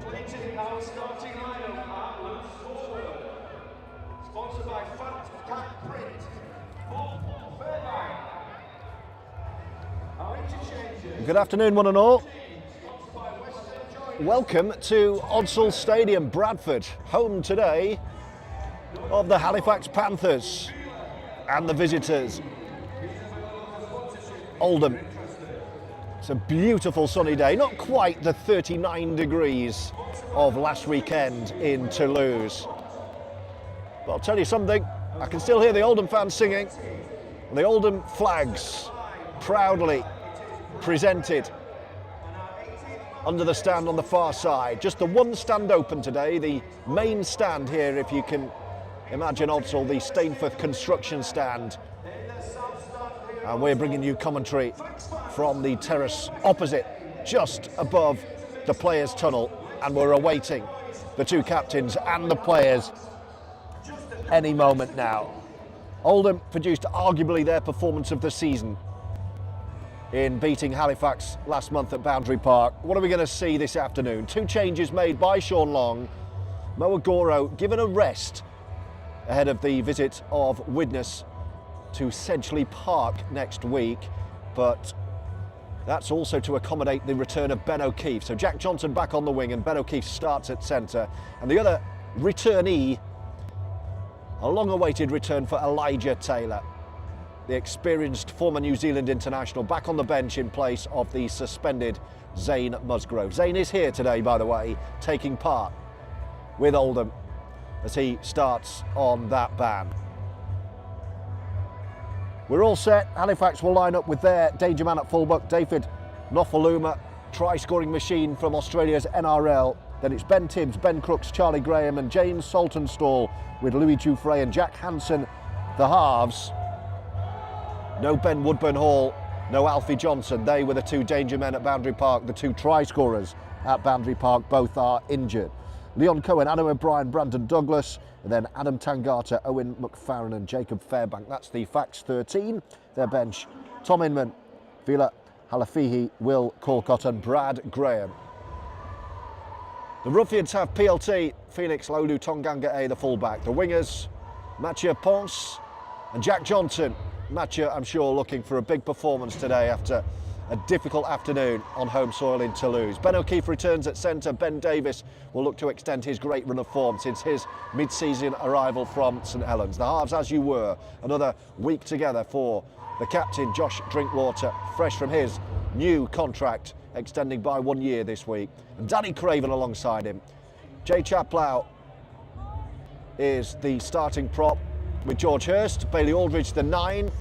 Completing our starting lineup at loose forward. Sponsored by Fat Cat Print. Fairbank. Our interchanges. Good afternoon, one and all. Welcome to Odsall Stadium, Bradford, home today of the Halifax Panthers and the visitors, Oldham. It's a beautiful sunny day, not quite the 39 degrees of last weekend in Toulouse. But I'll tell you something, I can still hear the Oldham fans singing. The Oldham flags proudly presented under the stand on the far side. Just the one stand open today, the main stand here, if you can imagine Odsall, the Stainforth construction stand. And we're bringing you commentary from the terrace opposite, just above the players' tunnel, and we're awaiting the two captains and the players any moment now. Oldham produced arguably their performance of the season in beating Halifax last month at Boundary Park. What are we going to see this afternoon? Two changes made by Sean Long. Mo Agoro given a rest ahead of the visit of Widnes to Sedgley Park next week, but that's also to accommodate the return of Ben O'Keefe. So Jack Johnson back on the wing and Ben O'Keefe starts at centre. And the other returnee, a long-awaited return for Elijah Taylor, the experienced former New Zealand international, back on the bench in place of the suspended Zane Musgrove. Zane is here today, by the way, taking part with Oldham as he starts on that ban. We're all set. Halifax will line up with their danger man at fullback, David Nofaluma, try-scoring machine from Australia's NRL. Then it's Ben Tibbs, Ben Crooks, Charlie Graham and James Saltonstall with Louis Jouffre and Jack Hansen, the halves. No Ben Woodburn-Hall, no Alfie Johnson. They were the two danger men at Boundary Park, the two try-scorers at Boundary Park. Both are injured. Leon Cohen, Adam O'Brien, Brandon Douglas, and then Adam Tangata, Owen McFarren and Jacob Fairbank. That's the Fax 13. Their bench, Tom Inman, Vila Halafihi, Will Calcott and Brad Graham. The Roughyeds have PLT, Felix Lolu Tonganga, the fullback. The wingers, Mathieu Ponce and Jack Johnson. Mathieu, I'm sure, looking for a big performance today after a difficult afternoon on home soil in Toulouse. Ben O'Keefe returns at centre. Ben Davis will look to extend his great run of form since his mid-season arrival from St Helens. The halves, as you were, another week together for the captain, Josh Drinkwater, fresh from his new contract, extending by 1 year this week. And Danny Craven alongside him. Jay Chaplow is the starting prop with George Hurst, Bailey Aldridge the 9.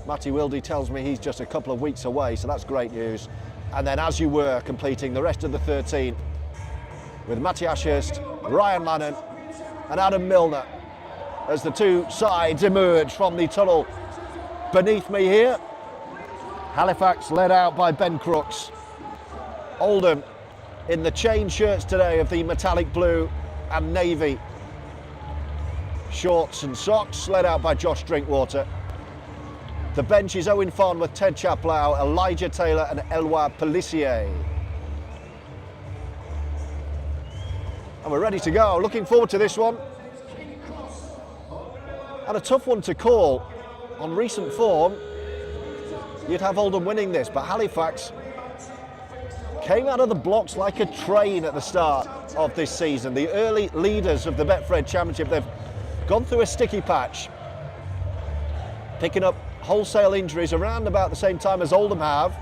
Matty Wilde tells me he's just a couple of weeks away, so that's great news. And then as you were, completing the rest of the 13 with Matty Ashurst, Ryan Lannon and Adam Milner as the two sides emerge from the tunnel beneath me here. Halifax led out by Ben Crooks. Oldham in the chain shirts today of the metallic blue and navy shorts and socks, led out by Josh Drinkwater. The bench is Owen Farnworth, Ted Chaplow, Elijah Taylor and Eloi Pellissier. And we're ready to go. Looking forward to this one. And a tough one to call. On recent form, you'd have Oldham winning this, but Halifax came out of the blocks like a train at the start of this season. The early leaders of the Betfred Championship, they've gone through a sticky patch, picking up wholesale injuries around about the same time as Oldham have,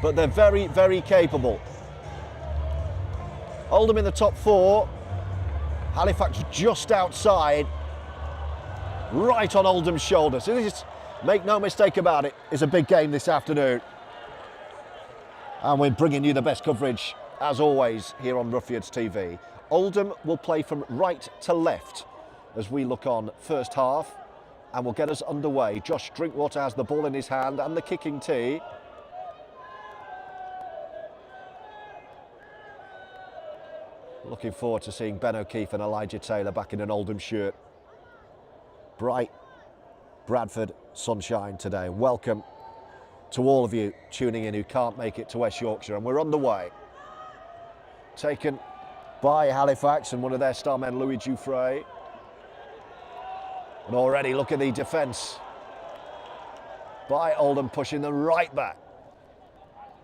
but they're very, very capable. Oldham in the top 4, Halifax just outside, right on Oldham's shoulders. So this is, make no mistake about it, is a big game this afternoon. And we're bringing you the best coverage, as always, here on Roughyeds TV. Oldham will play from right to left as we look on first half, and will get us underway. Josh Drinkwater has the ball in his hand and the kicking tee. Looking forward to seeing Ben O'Keefe and Elijah Taylor back in an Oldham shirt. Bright Bradford sunshine today. Welcome to all of you tuning in who can't make it to West Yorkshire, and we're underway. taken by Halifax and one of their star men, Louis Jouffret. And already look at the defence by Oldham, pushing them right back.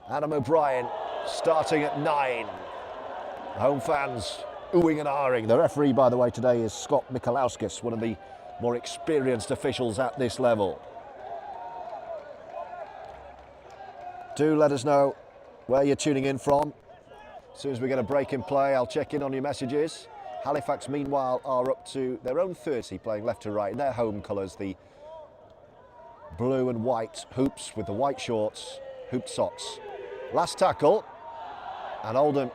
Adam O'Brien starting at 9. The home fans oohing and ahhing. The referee, by the way, today is Scott Mikalauskis, one of the more experienced officials at this level. Do let us know where you're tuning in from. As soon as we get a break in play, I'll check in on your messages. Halifax, meanwhile, are up to their own 30, playing left to right in their home colours, the blue and white hoops with the white shorts, hooped socks. Last tackle, and Oldham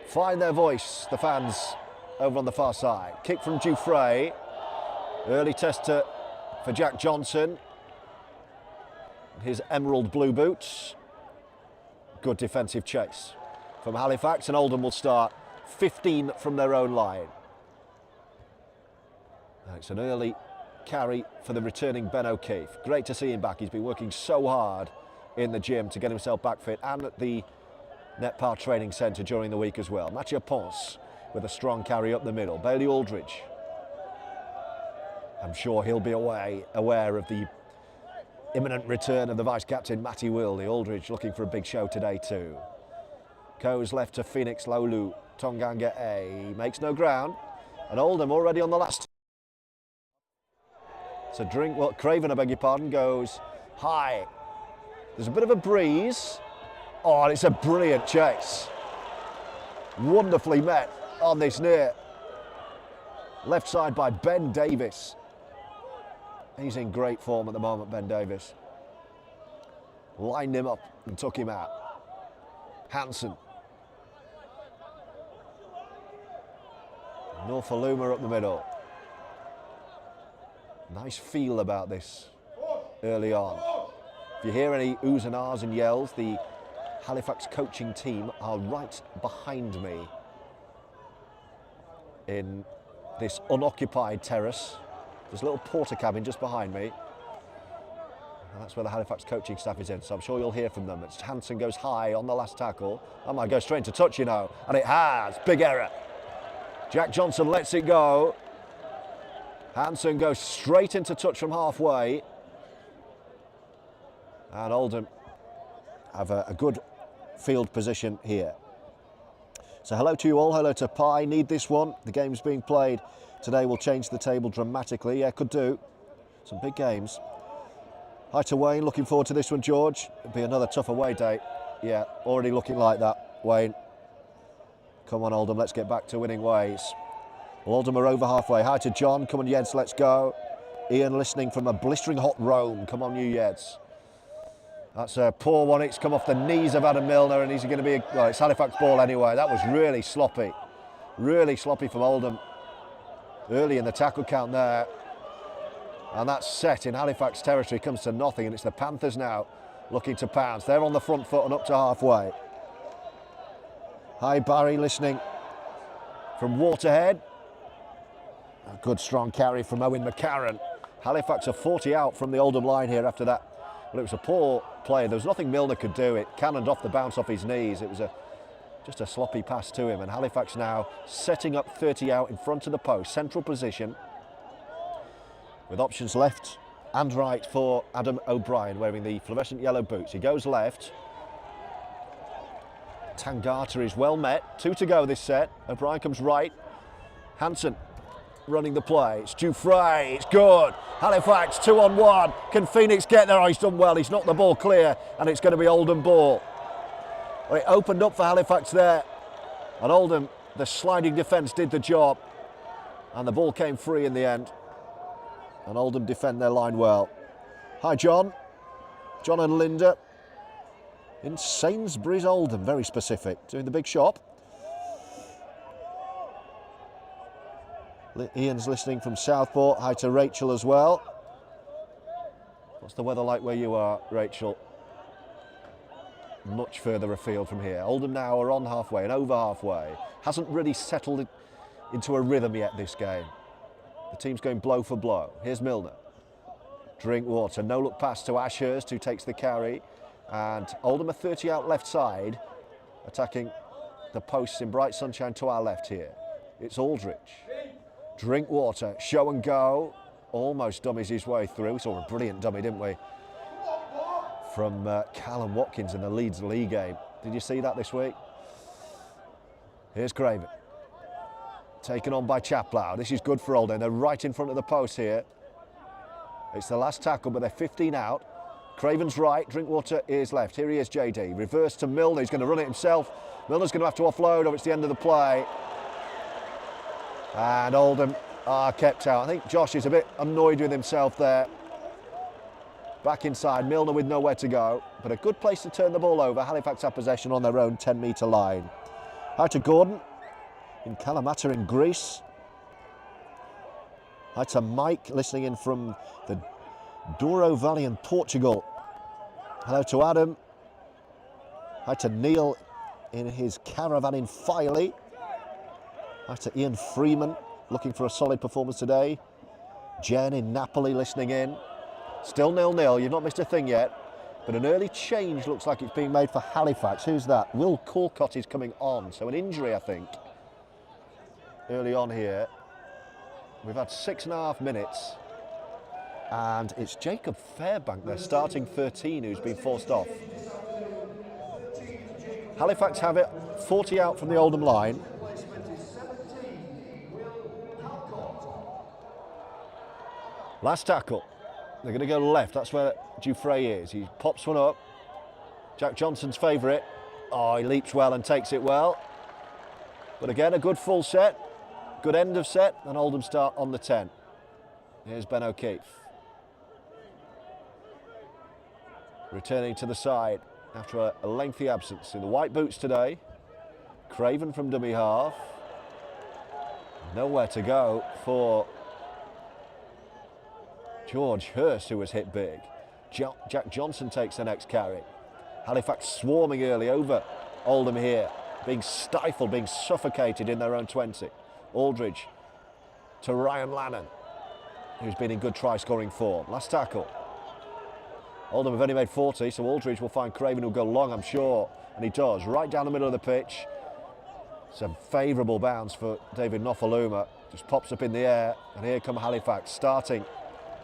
find their voice, the fans over on the far side. Kick from Jouffret, early tester for Jack Johnson. His emerald blue boots. Good defensive chase from Halifax, and Oldham will start 15 from their own line. It's an early carry for the returning Ben O'Keefe. Great to see him back. He's been working so hard in the gym to get himself back fit, and at the Netpar Training Centre during the week as well. Mathieu Ponce with a strong carry up the middle. Bailey Aldridge. I'm sure he'll be aware of the imminent return of the vice-captain, Matty Will. The Aldridge looking for a big show today too. Goes left to Phoenix Laulu. Tonganga A makes no ground. And Oldham already on the last. So Craven, I beg your pardon, goes high. There's a bit of a breeze. Oh, and it's a brilliant chase. Wonderfully met on this near. Left side by Ben Davis. He's in great form at the moment, Ben Davis. Lined him up and took him out. Hansen. Norfoluma up the middle. Nice feel about this early on. If you hear any oohs and ahs and yells, the Halifax coaching team are right behind me in this unoccupied terrace. There's a little porter cabin just behind me. And that's where the Halifax coaching staff is in, so I'm sure you'll hear from them. It's Hansen goes high on the last tackle. That might go straight into touch, you know, and it has. Big error. Jack Johnson lets it go. Hansen goes straight into touch from halfway. And Oldham have a good field position here. So hello to you all, hello to Pi. Need this one. The game's being played today will change the table dramatically. Yeah, could do. Some big games. Hi to Wayne, looking forward to this one, George. It'll be another tough away day. Yeah, already looking like that, Wayne. Come on, Oldham, let's get back to winning ways. Well, Oldham are over halfway. Hi to John, come on, Yeds, let's go. Ian listening from a blistering hot Rome. Come on, you Yeds. That's a poor one. It's come off the knees of Adam Milner, and he's going to be, well, it's Halifax ball anyway. That was really sloppy from Oldham early in the tackle count there. And that set in Halifax territory comes to nothing, and it's the Panthers now looking to pounce. They're on the front foot and up to halfway. Hi, Barry, listening from Waterhead. A good strong carry from Owen McCarron. Halifax are 40 out from the Oldham line here after that. Well, it was a poor play. There was nothing Milner could do. It cannoned off the bounce off his knees. It was just a sloppy pass to him. And Halifax now setting up 30 out in front of the post. Central position with options left and right for Adam O'Brien, wearing the fluorescent yellow boots. He goes left. Tangata is well met. 2 to go this set. O'Brien comes right. Hansen running the play. It's Jouffret. It's good. Halifax 2-on-1. Can Phoenix get there? Oh, he's done well. He's knocked the ball clear, and it's going to be Oldham ball. Well, it opened up for Halifax there, and Oldham, the sliding defence, did the job, and the ball came free in the end. And Oldham defend their line well. Hi, John. John and Linda in Sainsbury's, Oldham. Very specific. Doing the big shop. Ian's listening from Southport. Hi to Rachel as well. What's the weather like where you are, Rachel? Much further afield from here. Oldham now are on halfway and over halfway. Hasn't really settled into a rhythm yet, this game. The team's going blow for blow. Here's Milner. Drinkwater. No look pass to Ashurst, who takes the carry. And Oldham are 30 out left side, attacking the posts in bright sunshine to our left here. It's Aldridge. Drinkwater, show and go. Almost dummies his way through. We saw a brilliant dummy, didn't we? From Callum Watkins in the Leeds League game. Did you see that this week? Here's Craven. Taken on by Chaplow. This is good for Oldham. They're right in front of the post here. It's the last tackle, but they're 15 out. Craven's right, Drinkwater is left. Here he is, JD. Reverse to Milner. He's going to run it himself. Milner's going to have to offload, or it's the end of the play. And Oldham are kept out. I think Josh is a bit annoyed with himself there. Back inside, Milner with nowhere to go. But a good place to turn the ball over. Halifax have possession on their own 10-metre line. Out to Gordon in Kalamata in Greece. Hi to Mike, listening in from the Douro Valley in Portugal. Hello to Adam. Hi to Neil in his caravan in Filey. Hi to Ian Freeman, looking for a solid performance today. Jen in Napoli listening in. Still 0-0, you've not missed a thing yet. But an early change looks like it's being made for Halifax. Who's that? Will Corcott is coming on, so an injury, I think, early on here. We've had 6.5 minutes, and it's Jacob Fairbank, their starting 13, who's been forced off. Halifax have it, 40 out from the Oldham line. Last tackle. They're going to go left. That's where Dufresne is. He pops one up. Jack Johnson's favourite. Oh, he leaps well and takes it well. But again, a good full set. Good end of set. And Oldham start on the 10. Here's Ben O'Keefe. Returning to the side after a lengthy absence. In the white boots today. Craven from dummy half. Nowhere to go for George Hurst, who was hit big. Jack Johnson takes the next carry. Halifax swarming early over Oldham here, being stifled, being suffocated in their own 20. Aldridge to Ryan Lannon, who's been in good try-scoring form. Last tackle. Oldham have only made 40, so Aldridge will find Craven who'll go long, I'm sure. And he does, right down the middle of the pitch. It's a favourable bounce for David Nofaluma. Just pops up in the air, and here come Halifax, starting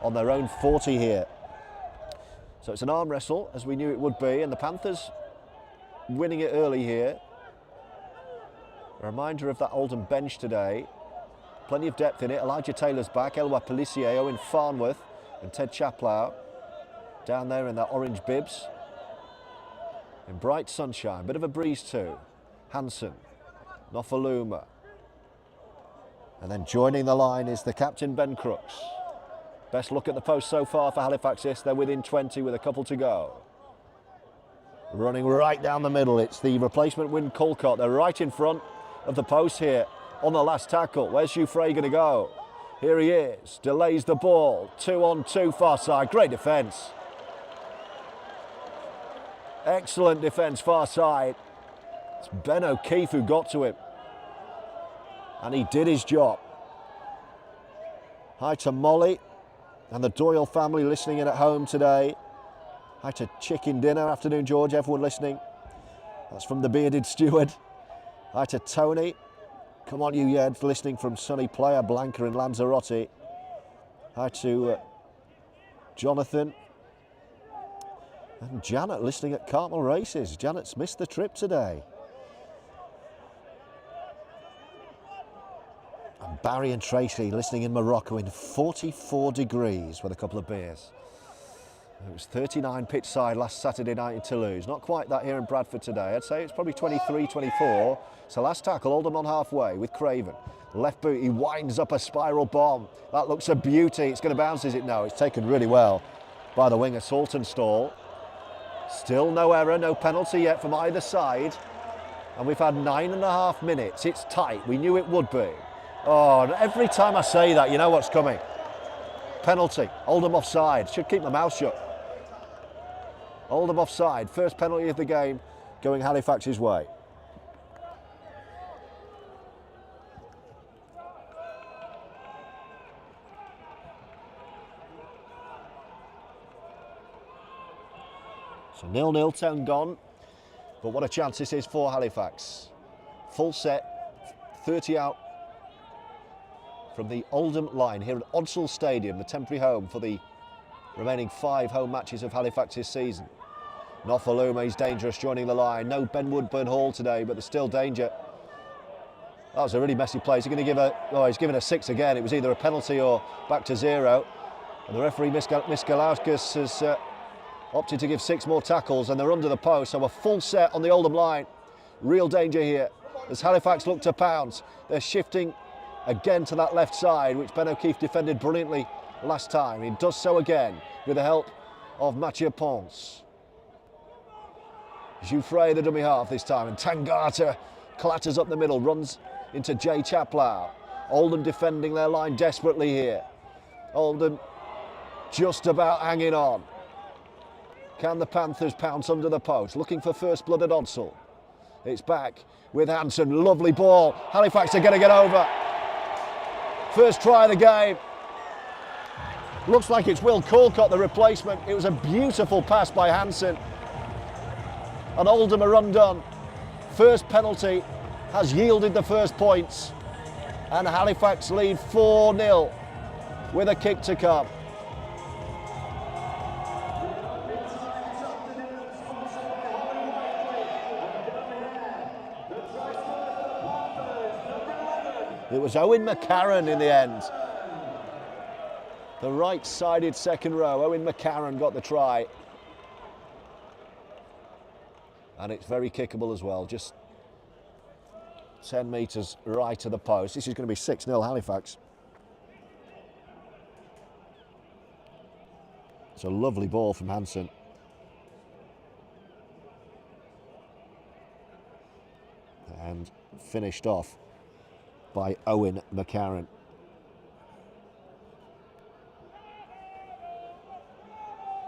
on their own 40 here. So it's an arm wrestle, as we knew it would be, and the Panthers winning it early here. A reminder of that Oldham bench today. Plenty of depth in it. Elijah Taylor's back, Elwa Pelissier, Owen Farnworth and Ted Chaplow down there in their orange bibs. In bright sunshine, bit of a breeze too. Hansen, Nofaluma. And then joining the line is the captain, Ben Crooks. Best look at the post so far for Halifax. Yes, they're within 20 with a couple to go. Running right down the middle, it's the replacement Win Colcott. They're right in front of the post here on the last tackle. Where's Dufresne going to go? Here he is, delays the ball. 2-on-2 far side, great defence. Excellent defence far side. It's Ben O'Keefe who got to him. And he did his job. Hi to Molly and the Doyle family listening in at home today. Hi to Chicken Dinner. Afternoon, George, everyone listening. That's from the bearded steward. Hi to Tony. Come on, you Yed, for listening from sunny Playa Blanca in Lanzarote. Hi to Jonathan. And Janet listening at Cartmel Races. Janet's missed the trip today. And Barry and Tracy listening in Morocco in 44 degrees with a couple of beers. It was 39 pitch side last Saturday night in Toulouse. Not quite that here in Bradford today. I'd say it's probably 23, 24. So last tackle, Oldham on halfway with Craven. Left boot, he winds up a spiral bomb. That looks a beauty. It's going to bounce, is it? No, it's taken really well by the winger, Saltonstall. Still no error, no penalty yet from either side. And we've had 9.5 minutes. It's tight. We knew it would be. Oh, and every time I say that, you know what's coming. Penalty. Oldham offside. Should keep my mouth shut. Oldham offside. First penalty of the game going Halifax's way. So 0-0, 10 gone. But what a chance this is for Halifax. Full set, 30 out from the Oldham line here at Odsal Stadium, the temporary home for the remaining 5 home matches of Halifax this season. Nofaluma is dangerous joining the line. No Ben Woodburn Hall today, but there's still danger. That was a really messy play. He's going to give he's given a 6 again. It was either a penalty or back to 0. And the referee, Miskalauskas, has opted to give 6 more tackles, and they're under the post. So a full set on the Oldham line. Real danger here as Halifax look to pounce. They're shifting again to that left side, which Ben O'Keefe defended brilliantly last time. He does so again with the help of Mathieu Ponce. Jouffre, the dummy half this time, and Tangata clatters up the middle, runs into Jay Chaplow. Oldham defending their line desperately here. Oldham just about hanging on. Can the Panthers pounce under the post? Looking for first blood at Odsal. It's back with Hansen, lovely ball. Halifax are going to get over. First try of the game. Looks like it's Will Calcott, the replacement. It was a beautiful pass by Hansen. And Oldham are undone. First penalty has yielded the first points. And Halifax lead 4-0 with a kick to come. It was Owen McCarron in the end. The right-sided second row. Owen McCarron got the try. And it's very kickable as well. Just 10 metres right to the post. This is going to be 6-0 Halifax. It's a lovely ball from Hansen. And finished off by Owen McCarron.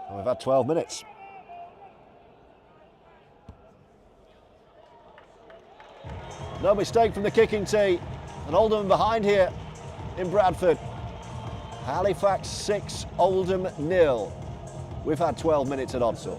And we've had 12 minutes. No mistake from the kicking tee. And Oldham behind here in Bradford. Halifax 6, Oldham 0. We've had 12 minutes at Odsal.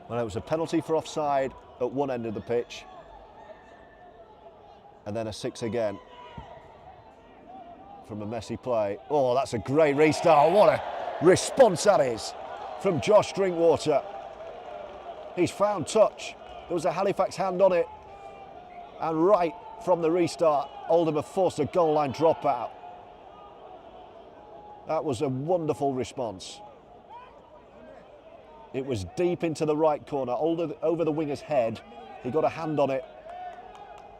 Well, it was a penalty for offside at one end of the pitch. And then a 6 again from a messy play. Oh, that's a great restart. What a response that is from Josh Drinkwater. He's found touch. There was a Halifax hand on it. And right from the restart, Oldham have forced a goal line dropout. That was a wonderful response. It was deep into the right corner, over the winger's head. He got a hand on it.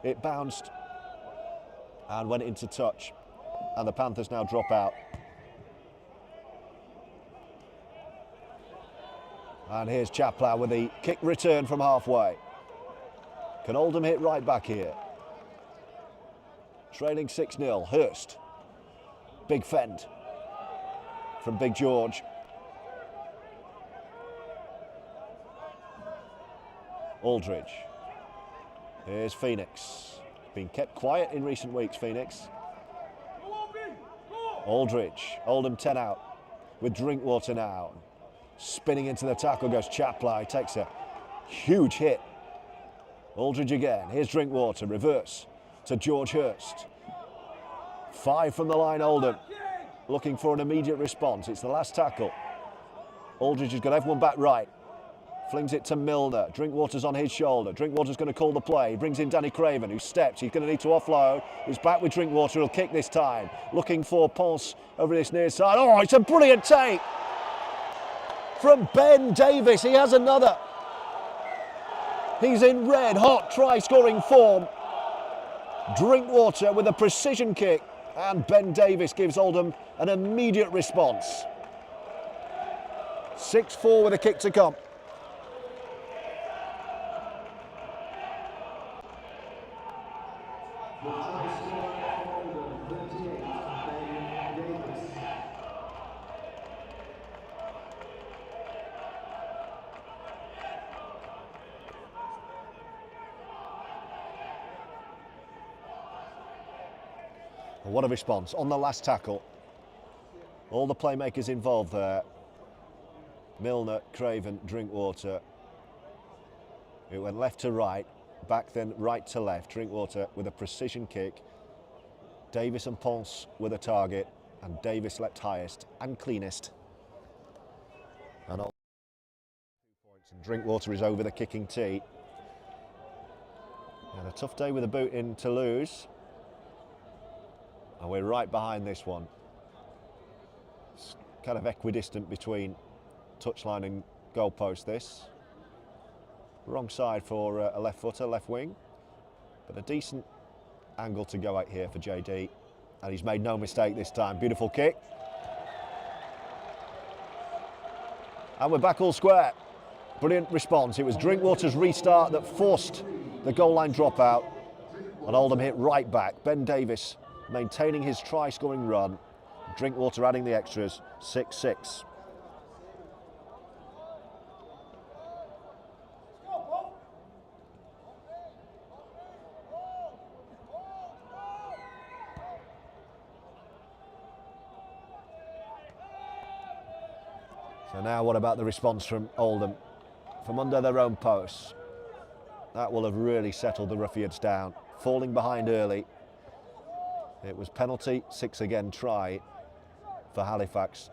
It bounced and went into touch. And the Panthers now drop out. And here's Chaplow with the kick return from halfway. Can Oldham hit right back here? Trailing 6-0, Hurst. Big fend from Big George. Aldridge. Here's Phoenix. Been kept quiet in recent weeks, Phoenix. Aldridge. Oldham 10 out with Drinkwater now. Spinning into the tackle goes Chaplow. He takes a huge hit. Aldridge again. Here's Drinkwater. Reverse to George Hurst. 5 from the line, Oldham. Looking for an immediate response. It's the last tackle. Aldridge has got everyone back right. Flings it to Milner. Drinkwater's on his shoulder. Drinkwater's going to call the play. He brings in Danny Craven, who steps. He's going to need to offload. He's back with Drinkwater. He'll kick this time. Looking for Ponce over this near side. Oh, it's a brilliant take from Ben Davis. He has another. He's in red hot try-scoring form. Drinkwater with a precision kick. And Ben Davis gives Oldham an immediate response. 6-4 with a kick to come. What a response on the last tackle. All the playmakers involved there. Milner, Craven, Drinkwater. It went left to right, back then right to left. Drinkwater with a precision kick. Davis and Ponce with a target, and Davis leapt highest and cleanest. And all 2 points, and Drinkwater is over the kicking tee. And a tough day with a boot in to lose. And we're right behind this one. It's kind of equidistant between touchline and goalpost, this. Wrong side for a left footer, left wing. But a decent angle to go at here for JD. And he's made no mistake this time. Beautiful kick. And we're back all square. Brilliant response. It was Drinkwater's restart that forced the goal line dropout. And Oldham hit right back. Ben Davis maintaining his try-scoring run. Drinkwater adding the extras, 6-6. So now what about the response from Oldham? From under their own posts. That will have really settled the Roughyeds down. Falling behind early. It was penalty, 6 again try for Halifax,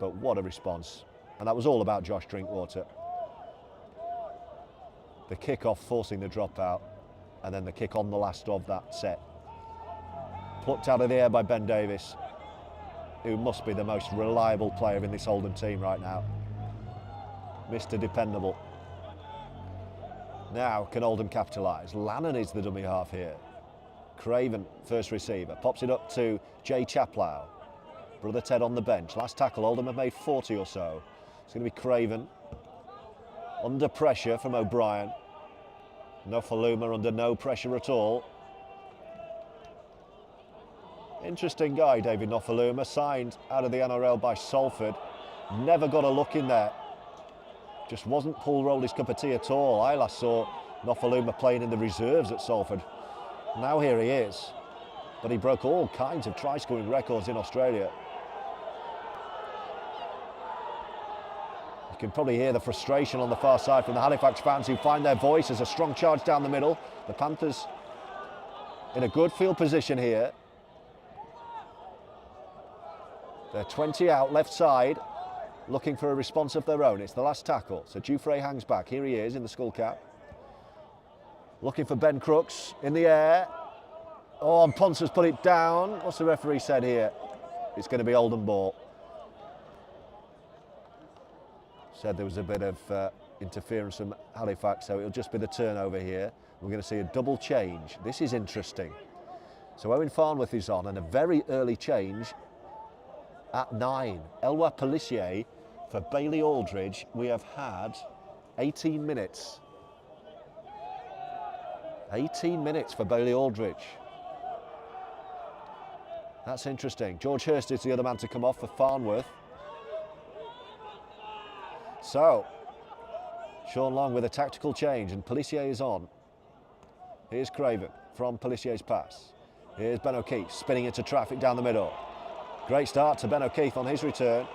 but what a response. And that was all about Josh Drinkwater. The kick-off forcing the dropout, and then the kick on the last of that set. Plucked out of the air by Ben Davis, who must be the most reliable player in this Oldham team right now. Mr. Dependable. Now can Oldham capitalise? Lannon is the dummy half here. Craven, first receiver, pops it up to Jay Chaplow. Brother Ted on the bench. Last tackle, Oldham have made 40 or so. It's going to be Craven. Under pressure from O'Brien. Nofaluma under no pressure at all. Interesting guy, David Nofaluma, signed out of the NRL by Salford. Never got a look in there. Just wasn't Paul Rowley's cup of tea at all. I last saw Nofaluma playing in the reserves at Salford. Now here he is, but he broke all kinds of try-scoring records in Australia. You can probably hear the frustration on the far side from the Halifax fans who find their voice as a strong charge down the middle. The Panthers in a good field position here. They're 20 out, left side, looking for a response of their own. It's the last tackle, so Dufresne hangs back. Here he is in the skull cap. Looking for Ben Crooks in the air. Oh, and Ponce has put it down. What's the referee said here? It's going to be Oldham ball. Said there was a bit of interference from Halifax, so it'll just be the turnover here. We're going to see a double change. This is interesting. So Owen Farnworth is on, and a very early change at 9. Elwa Pelissier for Bailey Aldridge. We have had 18 minutes. 18 minutes for Bailey Aldridge. That's interesting. George Hurst is the other man to come off for Farnworth. So, Sean Long with a tactical change, and Pelissier is on. Here's Craven from Pelissier's pass. Here's Ben O'Keefe spinning into traffic down the middle. Great start to Ben O'Keefe on his return.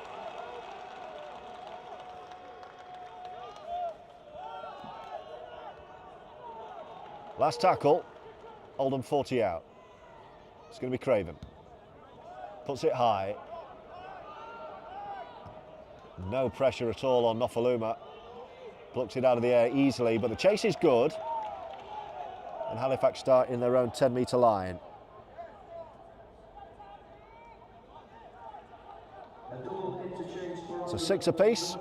Last tackle, Oldham 40 out. It's going to be Craven. Puts it high. No pressure at all on Nofaluma. Plucks it out of the air easily, but the chase is good. And Halifax start in their own 10-metre line. So 6 apiece.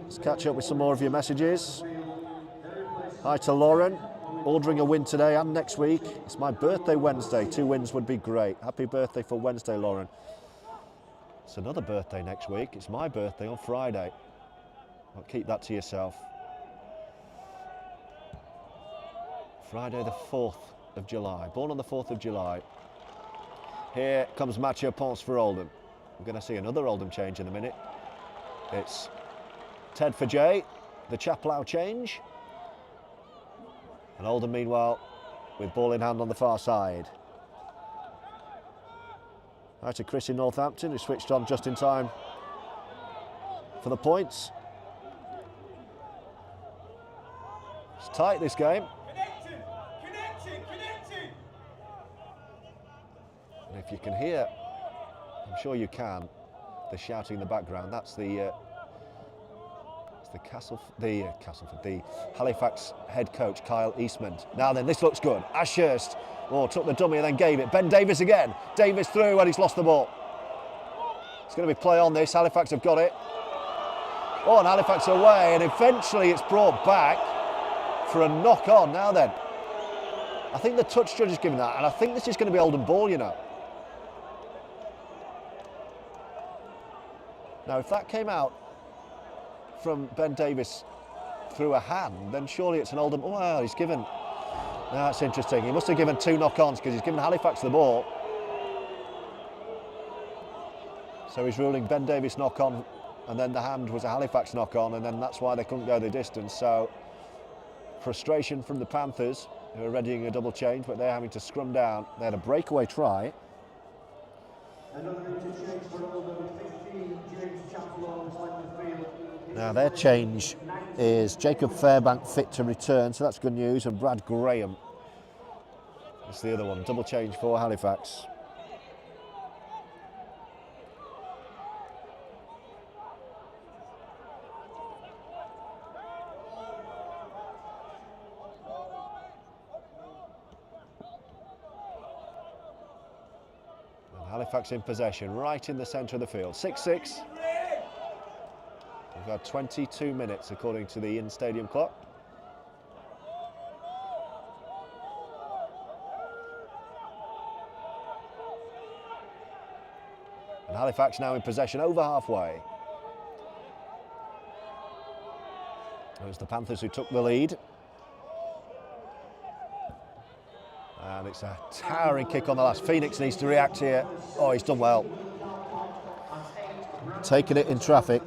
Let's catch up with some more of your messages. Hi to Lauren, ordering a win today and next week. It's my birthday Wednesday, 2 wins would be great. Happy birthday for Wednesday, Lauren. It's another birthday next week. It's my birthday on Friday. Well, keep that to yourself. Friday the 4th of July, born on the 4th of July. Here comes Mathieu Ponce for Oldham. We're going to see another Oldham change in a minute. It's Ted for Jay, the Chaplow change. And Oldham, meanwhile, with ball in hand on the far side. Right to Chris in Northampton, who switched on just in time for the points. It's tight, this game. And if you can hear, I'm sure you can, the shouting in the background. That's the Halifax head coach, Kyle Eastman. Now then, this looks good. Ashurst, took the dummy and then gave it. Ben Davis again. Davis through and he's lost the ball. It's going to be play on this. Halifax have got it. And Halifax away, and eventually it's brought back for a knock on. Now then, I think the touch judge is giving that, and I think this is going to be Oldham ball, you know. Now, if that came out from Ben Davis through a hand, then surely it's an Oldham. Well, he's given. That's interesting. He must have given 2 knock-ons because he's given Halifax the ball. So he's ruling Ben Davis knock-on, and then the hand was a Halifax knock-on, and then that's why they couldn't go the distance. So frustration from the Panthers, who are readying a double change, but they're having to scrum down. They had a breakaway try. Now their change is Jacob Fairbank fit to return, so that's good news, and Brad Graham is the other one. Double change for Halifax. Halifax in possession, right in the centre of the field. 6-6. We've had 22 minutes according to the in-stadium clock. And Halifax now in possession over halfway. It was the Panthers who took the lead. And it's a towering kick on the last. Phoenix needs to react here. He's done well. Taking it in traffic.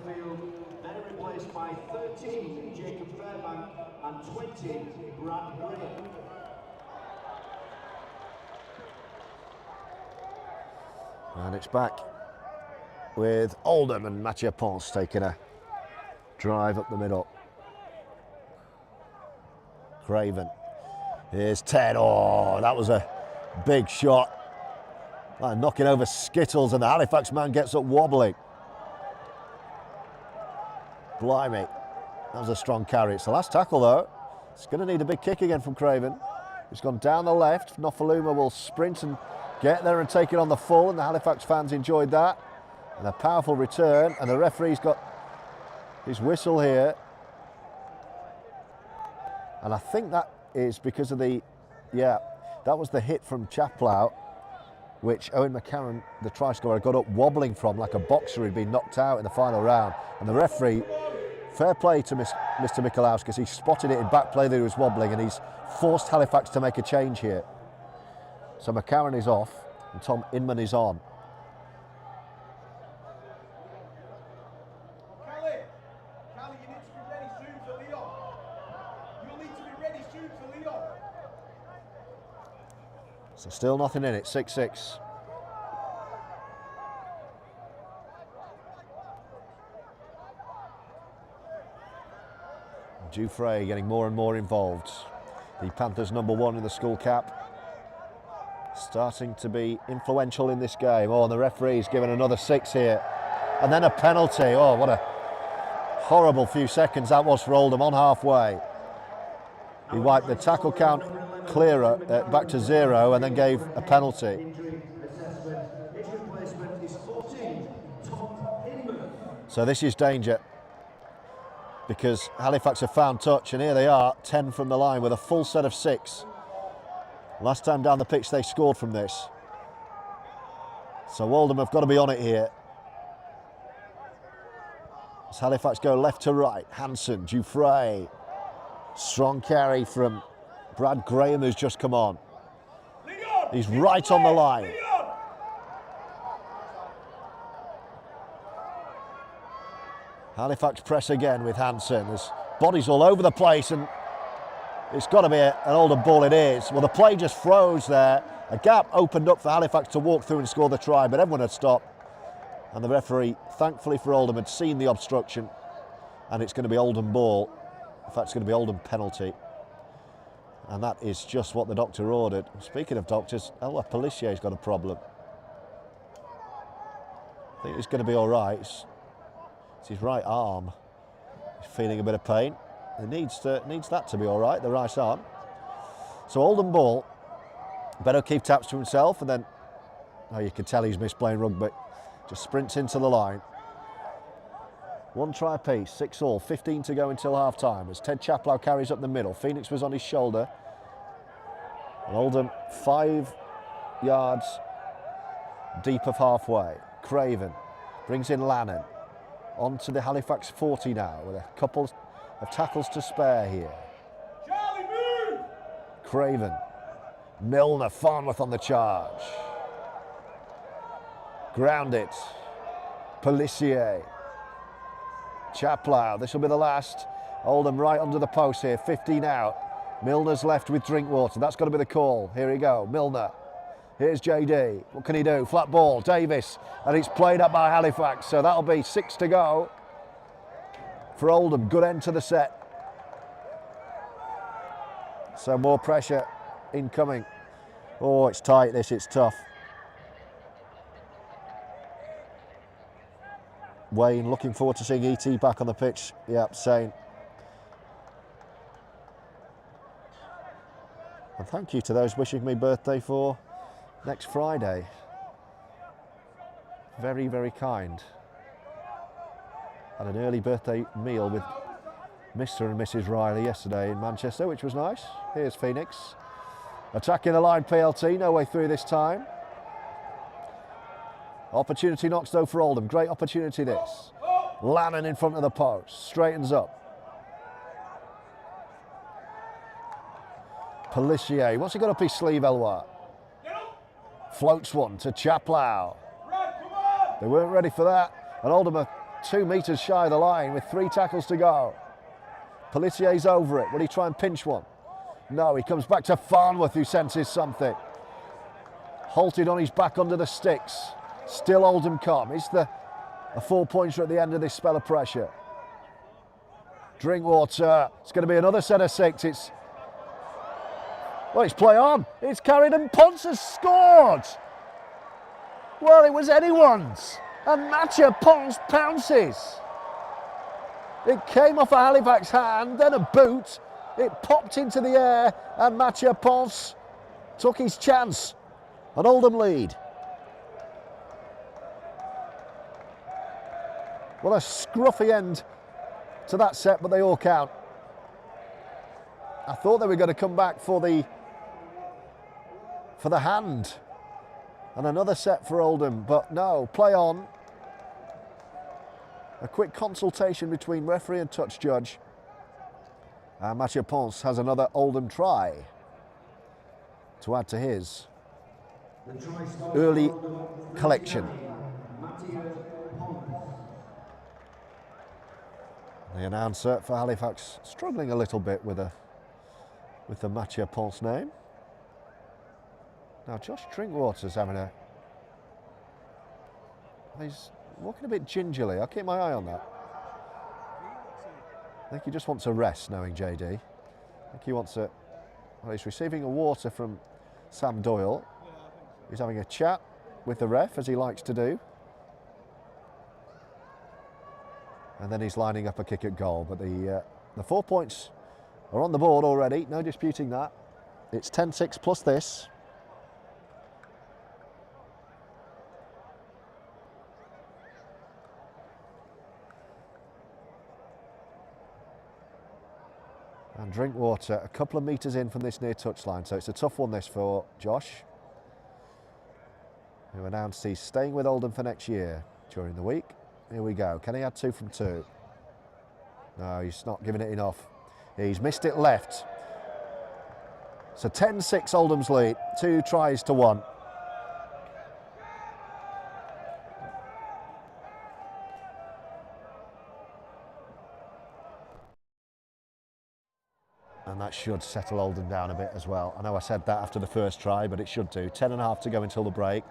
Replaced by 13, Jacob Fairbank, and 20, Brad Graham. And it's back with Oldham, and Mathieu Ponce taking a drive up the middle. Craven. Here's Ted. That was a big shot. Knocking over Skittles, and the Halifax man gets up wobbling. Blimey. That was a strong carry. It's the last tackle, though. It's going to need a big kick again from Craven. He's gone down the left. Nofaluma will sprint and get there and take it on the full, and the Halifax fans enjoyed that. And a powerful return, and the referee's got his whistle here. And I think that is because of that was the hit from Chaplow, which Owen McCarron, the try scorer, got up wobbling from like a boxer who'd been knocked out in the final round. And the referee, fair play to Mr. Mikolauskas, he spotted it in back play that he was wobbling, and he's forced Halifax to make a change here. So McCarron is off and Tom Inman is on. Callie, you need to be ready soon for Leon. You'll need to be ready soon for Leon. So still nothing in it, 6-6. Dufresne getting more and more involved. The Panthers #1 in the school cap. Starting to be influential in this game. And the referee's given another 6 here. And then a penalty. What a horrible few seconds that was for Oldham on halfway. He wiped the tackle count clearer back to 0 and then gave a penalty. So this is danger, because Halifax have found touch, and here they are, 10 from the line with a full set of 6. Last time down the pitch they scored from this. So Oldham have got to be on it here. As Halifax go left to right, Hansen, Dufresne. Strong carry from Brad Graham, who's just come on. He's right on the line. Halifax press again with Hansen. There's bodies all over the place, and It's got to be an Oldham ball, it is. Well, the play just froze there. A gap opened up for Halifax to walk through and score the try, but everyone had stopped. And the referee, thankfully for Oldham, had seen the obstruction. And it's going to be Oldham ball. In fact, it's going to be Oldham penalty. And that is just what the doctor ordered. Speaking of doctors, Ella Pelissier's got a problem. I think he's going to be all right. It's his right arm. He's feeling a bit of pain. He needs that to be all right, the right arm. So Oldham ball. Better keep taps to himself, and then, oh, you can tell he's missed playing rugby. Just sprints into the line. One try apiece, 6-all, 15 to go until half time as Ted Chaplow carries up the middle. Phoenix was on his shoulder. And Oldham 5 yards deep of halfway. Craven brings in Lannan. On to the Halifax 40 now with a couple of tackles to spare here. Charlie, move! Craven. Milner, Farnworth on the charge. Ground it. Pelissier. Chaplow, this will be the last. Oldham right under the post here, 15 out. Milner's left with Drinkwater, that's got to be the call. Here we go, Milner. Here's JD, what can he do? Flat ball, Davis, and it's played up by Halifax, so that'll be 6 to go for Oldham. Good end to the set. So more pressure incoming. Oh, it's tight this, it's tough. Wayne looking forward to seeing ET back on the pitch. Yep, same. And thank you to those wishing me birthday for next Friday. Very, very kind. Had an early birthday meal with Mr. and Mrs. Riley yesterday in Manchester, which was nice. Here's Phoenix. Attacking the line, PLT, no way through this time. Opportunity knocks though for Oldham, great opportunity this. Lannan in front of the post, straightens up. Pelissier, what's he got up his sleeve, Elwar? Floats one to Chaplow. They weren't ready for that, and Oldham are 2 metres shy of the line with 3 tackles to go. Pelissier's over it, will he try and pinch one? No, he comes back to Farnworth who senses something. Halted on his back under the sticks. Still Oldham come. Is a 4-pointer at the end of this spell of pressure? Drinkwater. It's going to be another set of 6. Well, it's play on. It's carried and Ponce has scored. Well, it was anyone's. And Mathieu Ponce pounces. It came off a Halifax hand, then a boot. It popped into the air and Mathieu Ponce took his chance. An Oldham lead. What a scruffy end to that set, but they all count. I thought they were going to come back for the hand. And another set for Oldham, but no, play on. A quick consultation between referee and touch judge. And Mathieu Ponce has another Oldham try to add to his early collection. The announcer for Halifax struggling a little bit with the Mathieu Ponce name. Now Josh Drinkwater's having he's walking a bit gingerly. I'll keep my eye on that. I think he just wants a rest, knowing JD. I think he wants well, he's receiving a water from Sam Doyle. He's having a chat with the ref, as he likes to do. And then he's lining up a kick at goal. But the 4 points are on the board already, no disputing that. It's 10-6 plus this. And Drinkwater a couple of metres in from this near touchline, so it's a tough one this for Josh, who announced he's staying with Oldham for next year during the week. Here we go, can he add 2 from 2? No, he's not giving it enough. He's missed it left. So 10-6 Oldham's lead, 2 tries to 1. And And that should settle Oldham down a bit as well. I know I said that after the first try, but it should do. 10.5 to go until the break.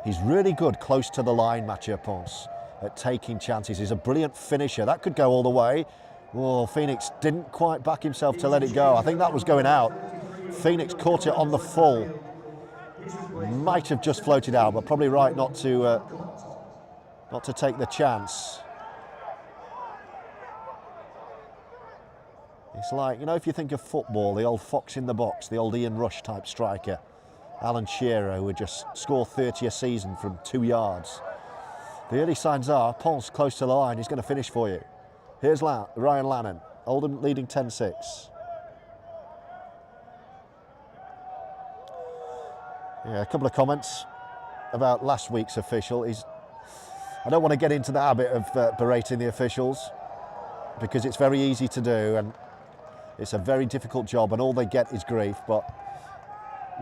He's really good close to the line, Mathieu Ponce, at taking chances. He's a brilliant finisher. That could go all the way. Oh, Phoenix didn't quite back himself to let it go. I think that was going out. Phoenix caught it on the full. Might have just floated out, but probably right not to take the chance. It's like, you know, if you think of football, the old fox in the box, the old Ian Rush type striker, Alan Shearer, who would just score 30 a season from 2 yards. The early signs are Ponce close to the line. He's going to finish for you. Here's Ryan Lannon. Oldham leading 10-6. Yeah, a couple of comments about last week's official. I don't want to get into the habit of berating the officials because it's very easy to do and it's a very difficult job and all they get is grief. But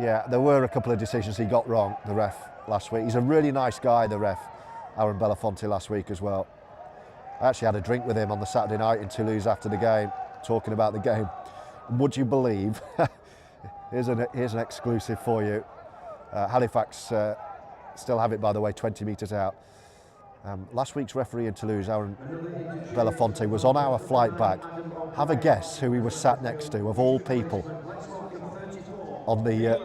yeah, there were a couple of decisions he got wrong, the ref, last week. He's a really nice guy, the ref, Aaron Belafonte, last week as well. I actually had a drink with him on the Saturday night in Toulouse after the game, talking about the game. And would you believe, here's an exclusive for you. Halifax still have it, by the way, 20 metres out. Last week's referee in Toulouse, Aaron Belafonte, was on our flight back. Have a guess who he was sat next to, of all people, on the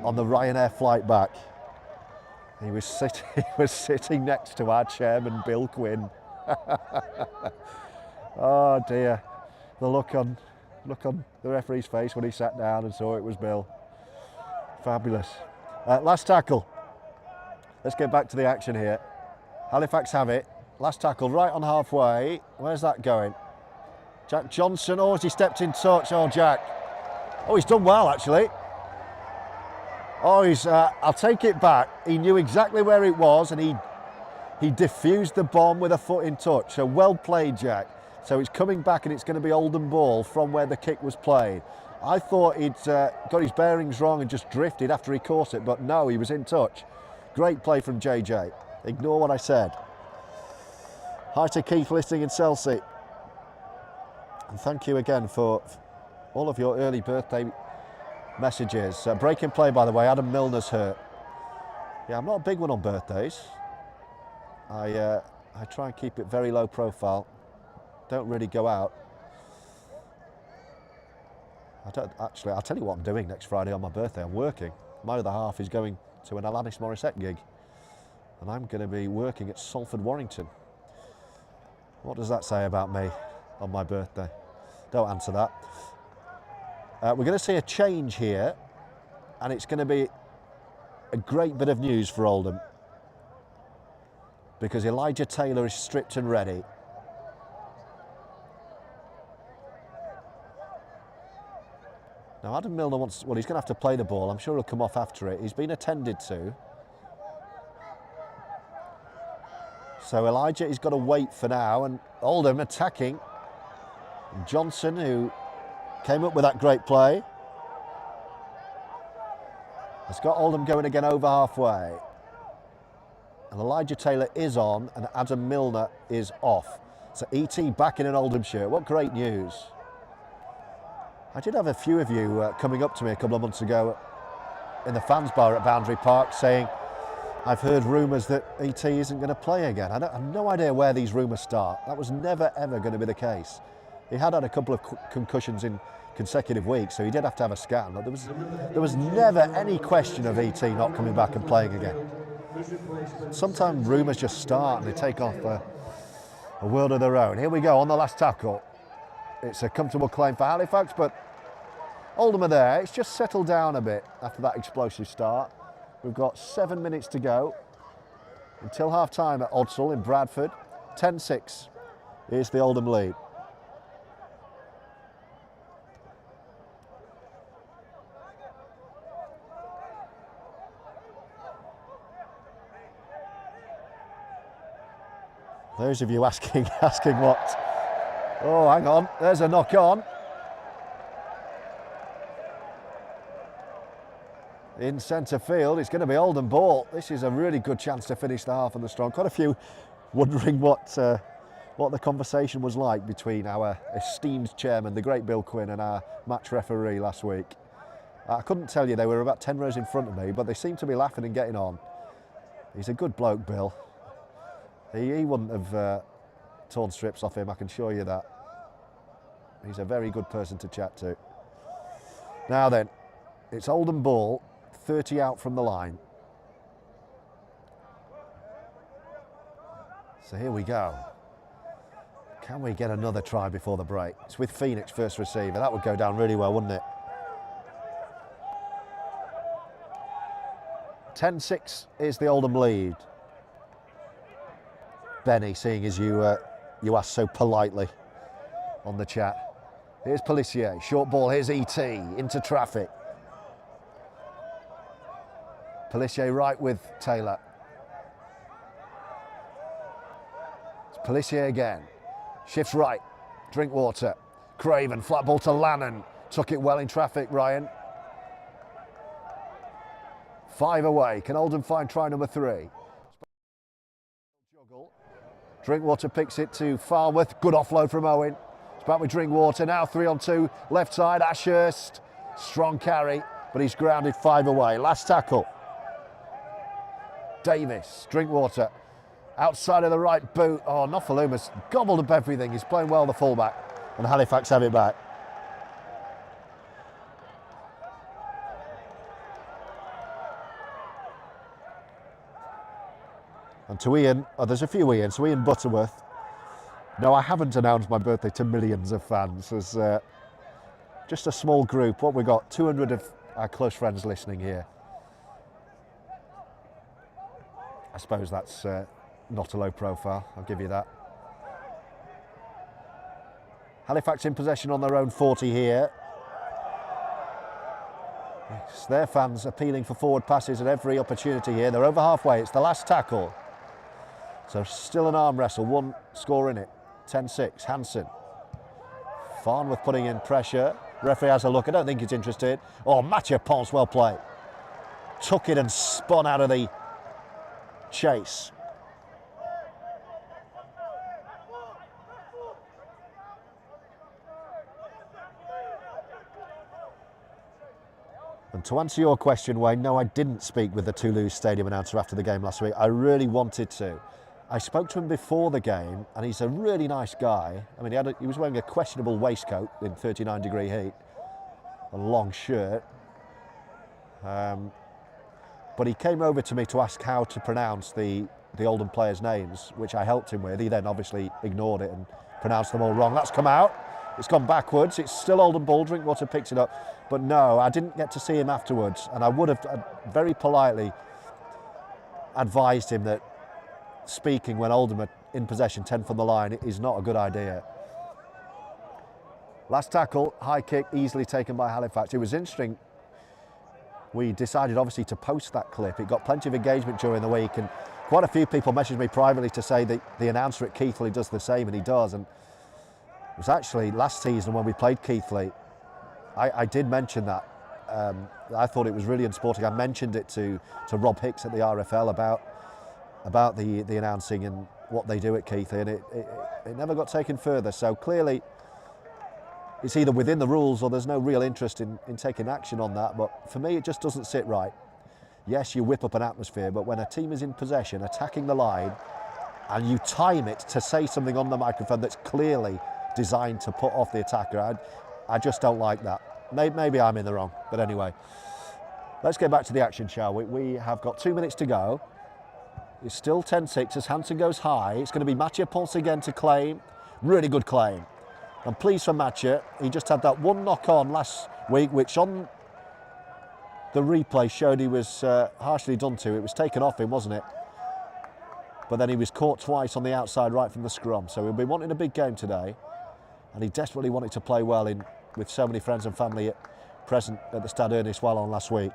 Ryanair flight back. He was sitting next to our chairman, Bill Quinn. Oh dear, the look on the referee's face when he sat down and saw it was Bill. Fabulous. Last tackle. Let's get back to the action here. Halifax have it. Last tackle right on halfway. Where's that going? Jack Johnson. Oh, has he stepped in touch? Oh, Jack. Oh, he's done well, actually. Oh, I'll take it back. He knew exactly where it was and he diffused the bomb with a foot in touch. So well played, Jack. So it's coming back and it's going to be Oldham ball from where the kick was played. I thought he'd got his bearings wrong and just drifted after he caught it, but no, he was in touch. Great play from JJ. Ignore what I said. Hi to Keith listening in Chelsea. And thank you again for all of your early birthday messages. Breaking play, by the way, Adam Milner's hurt. Yeah, I'm not a big one on birthdays. I try and keep it very low profile. Don't really go out. I'll tell you what I'm doing next Friday on my birthday. I'm working. My other half is going to an Alanis Morissette gig. And I'm going to be working at Salford Warrington. What does that say about me on my birthday? Don't answer that. We're going to see a change here. And it's going to be a great bit of news for Oldham. Because Elijah Taylor is stripped and ready. Now Adam Milner he's going to have to play the ball. I'm sure he'll come off after it. He's been attended to. So Elijah, he's got to wait for now. And Oldham attacking. Johnson, who came up with that great play, has got Oldham going again over halfway. And Elijah Taylor is on and Adam Milner is off. So E.T. back in an Oldham shirt. What great news. I did have a few of you coming up to me a couple of months ago in the fans bar at Boundary Park saying, I've heard rumours that E.T. isn't going to play again. I have no idea where these rumours start. That was never, ever going to be the case. He had a couple of concussions in consecutive weeks, so he did have to have a scan. But there was never any question of E.T. not coming back and playing again. Sometimes rumours just start and they take off a world of their own. Here we go on the last tackle. It's a comfortable claim for Halifax, but Oldham are there. It's just settled down a bit after that explosive start. We've got 7 minutes to go until half-time at Odsall in Bradford. 10-6 is the Oldham lead. Those of you asking what? Oh, hang on, there's a knock on. In centre field, it's going to be Oldham ball. This is a really good chance to finish the half on the strong. Quite a few wondering what what the conversation was like between our esteemed chairman, the great Bill Quinn, and our match referee last week. I couldn't tell you, they were about 10 rows in front of me, but they seemed to be laughing and getting on. He's a good bloke, Bill. He wouldn't have torn strips off him, I can assure you that. He's a very good person to chat to. Now then, it's Oldham ball, 30 out from the line. So here we go. Can we get another try before the break? It's with Phoenix first receiver. That would go down really well, wouldn't it? 10-6 is the Oldham lead. Benny, seeing as you asked so politely on the chat. Here's Pelissier, short ball, here's ET, into traffic. Pelissier right with Taylor. It's Pelissier again. Shifts right, Drinkwater. Craven, flat ball to Lannon. Took it well in traffic, Ryan. 5 away. Can Oldham find try number 3? Drinkwater picks it to Farworth. Good offload from Owen. It's back with Drinkwater. Now 3 on 2. Left side, Ashurst. Strong carry, but he's grounded 5 away. Last tackle. Davis, Drinkwater. Outside of the right boot. Oh, Nofaluma's gobbled up everything. He's playing well, the fullback. And Halifax have it back. And to Ian, there's a few Ians, so Ian Butterworth. No, I haven't announced my birthday to millions of fans. There's just a small group. What we got, 200 of our close friends listening here. I suppose that's not a low profile, I'll give you that. Halifax in possession on their own 40 here. It's their fans appealing for forward passes at every opportunity here. They're over halfway, it's the last tackle. So still an arm wrestle, 1 score in it. 10-6, Hansen. Farnworth putting in pressure. Referee has a look, I don't think he's interested. Oh, Mathieu Ponce, well played. Took it and spun out of the chase. And to answer your question, Wayne, no, I didn't speak with the Toulouse stadium announcer after the game last week. I really wanted to. I spoke to him before the game, and he's a really nice guy. I mean, he was wearing a questionable waistcoat in 39-degree heat, a long shirt. But he came over to me to ask how to pronounce the Oldham players' names, which I helped him with. He then obviously ignored it and pronounced them all wrong. That's come out. It's gone backwards. It's still Oldham ball. Drinkwater picks it up. But no, I didn't get to see him afterwards. And I would have very politely advised him that speaking when Oldham are in possession 10 from the line is not a good idea. Last tackle, high kick, easily taken by Halifax. It was interesting. We decided obviously to post that clip. It got plenty of engagement during the week, and quite a few people messaged me privately to say that the announcer at Keighley does the same, and he does. And it was actually last season when we played Keighley, I did mention that. I thought it was really unsporting. I mentioned it to Rob Hicks at the RFL about the announcing and what they do at Keighley, and it never got taken further. So clearly it's either within the rules or there's no real interest in taking action on that. But for me, it just doesn't sit right. Yes, you whip up an atmosphere, but when a team is in possession, attacking the line, and you time it to say something on the microphone that's clearly designed to put off the attacker, I just don't like that. Maybe I'm in the wrong, but anyway. Let's get back to the action, shall we? We have got 2 minutes to go. It's still 10-6 as Hansen goes high. It's going to be Mathieu Ponce again to claim. Really good claim. I'm pleased for Mathieu. He just had that one knock on last week, which on the replay showed he was harshly done to. It was taken off him, wasn't it? But then he was caught twice on the outside right from the scrum. So he'll be wanting a big game today. And he desperately wanted to play well with so many friends and family present at the Stade Ernest Wallon last week.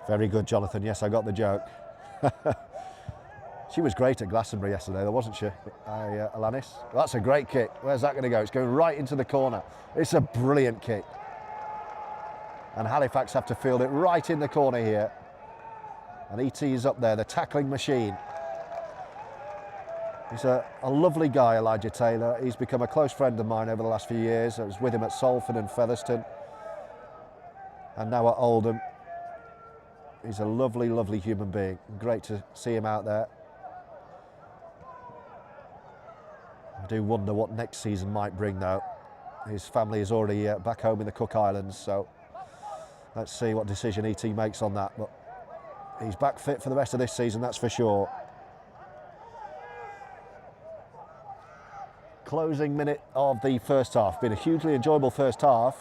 Very good, Jonathan. Yes, I got the joke. She was great at Glastonbury yesterday, though, wasn't she, Alanis? That's a great kick. Where's that going to go? It's going right into the corner. It's a brilliant kick. And Halifax have to field it right in the corner here. And ET is up there, the tackling machine. He's a lovely guy, Elijah Taylor. He's become a close friend of mine over the last few years. I was with him at Salford and Featherstone, and now at Oldham. He's a lovely, lovely human being. Great to see him out there. I do wonder what next season might bring, though. His family is already back home in the Cook Islands, so let's see what decision ET makes on that. But he's back fit for the rest of this season, that's for sure. Closing minute of the first half. Been a hugely enjoyable first half.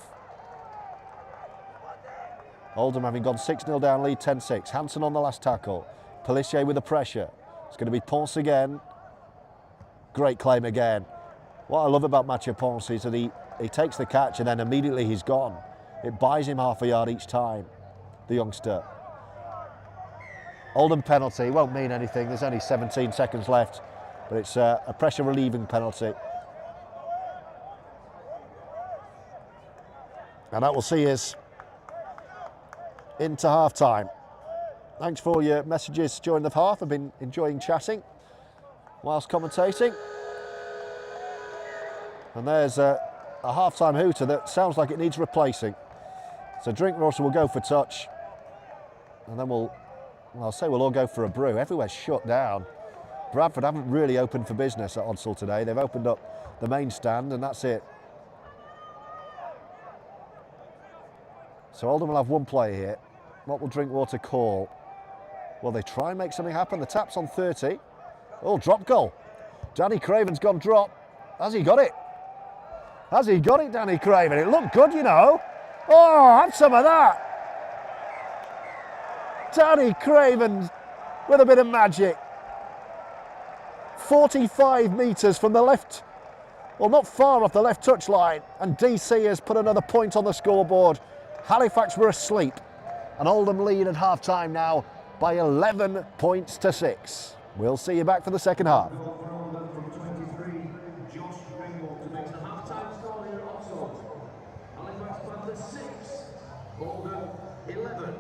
Oldham having gone 6-0 down, lead 10-6. Hansen on the last tackle. Pelissier with the pressure. It's going to be Ponce again. Great claim again. What I love about Mathieu Ponce is that he takes the catch and then immediately he's gone. It buys him half a yard each time, the youngster. Oldham penalty, won't mean anything. There's only 17 seconds left, but it's a pressure relieving penalty. And that will see us into half time. Thanks for all your messages during the half. I've been enjoying chatting whilst commentating. And there's a half-time hooter that sounds like it needs replacing. So Drinkwater will go for touch. And then I'll say we'll all go for a brew. Everywhere's shut down. Bradford haven't really opened for business at Odsal today. They've opened up the main stand and that's it. So Oldham will have one player here. What will Drinkwater call? Will they try and make something happen? The tap's on 30. Oh, drop goal. Danny Craven's gone drop. Has he got it? Has he got it, Danny Craven? It looked good, you know. Oh, have some of that. Danny Craven with a bit of magic. 45 metres from the left, well, not far off the left touchline, and DC has put another point on the scoreboard. Halifax were asleep, and Oldham lead at half-time now by 11 points to 6. We'll see you back for the second half. From 23, George Riley makes the half-time score here at Oxford. Halifax Panthers 6, Oldham 11.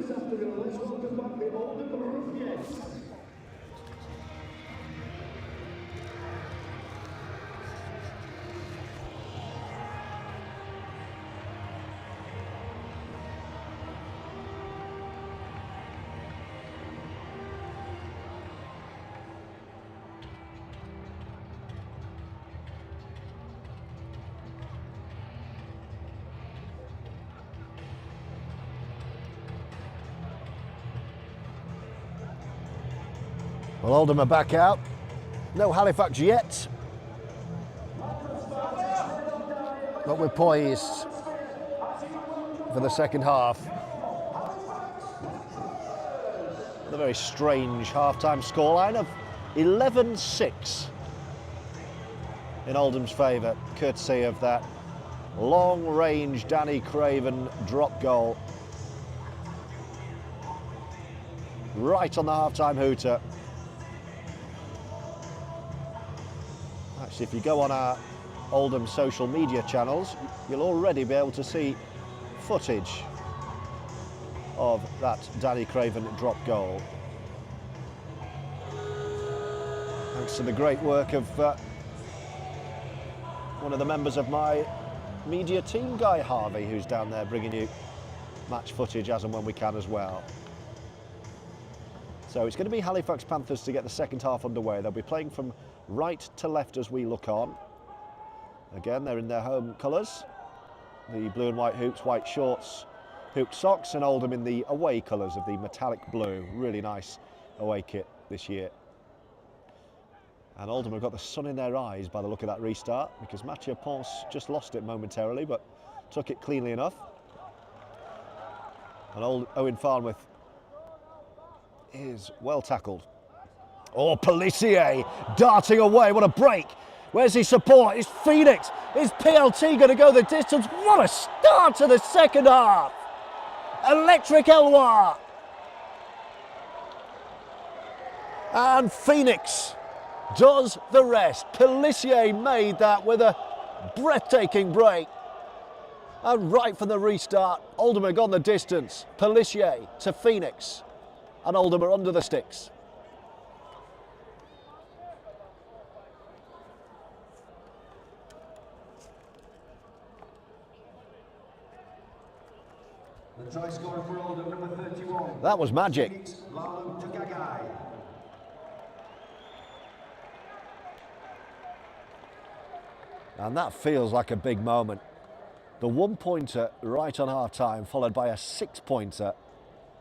this afternoon. Let's welcome back the Oldham Roughyeds. Well, Oldham are back out. No Halifax yet. But we're poised for the second half. A very strange half-time scoreline of 11-6 in Oldham's favour, courtesy of that long-range Danny Craven drop goal. Right on the half-time hooter. Actually, if you go on our Oldham social media channels, you'll already be able to see footage of that Danny Craven drop goal. Thanks to the great work of one of the members of my media team, Guy Harvey, who's down there bringing you match footage as and when we can as well. So it's going to be Halifax Panthers to get the second half underway. They'll be playing from right to left as we look on. Again, they're in their home colours. The blue and white hoops, white shorts, hooped socks, and Oldham in the away colours of the metallic blue. Really nice away kit this year. And Oldham have got the sun in their eyes by the look of that restart, because Mathieu Ponce just lost it momentarily, but took it cleanly enough. And Owen Farnworth is well tackled. Oh, Pelissier darting away, what a break. Where's his support? It's Phoenix. Is PLT going to go the distance? What a start to the second half. Electric Eloi. And Phoenix does the rest. Pelissier made that with a breathtaking break. And right from the restart, Oldham have gone the distance. Pelissier to Phoenix. And Oldham are under the sticks. The try scorer for Oldham, number 31. That was magic. And that feels like a big moment. The one-pointer right on half-time, followed by a 6-pointer,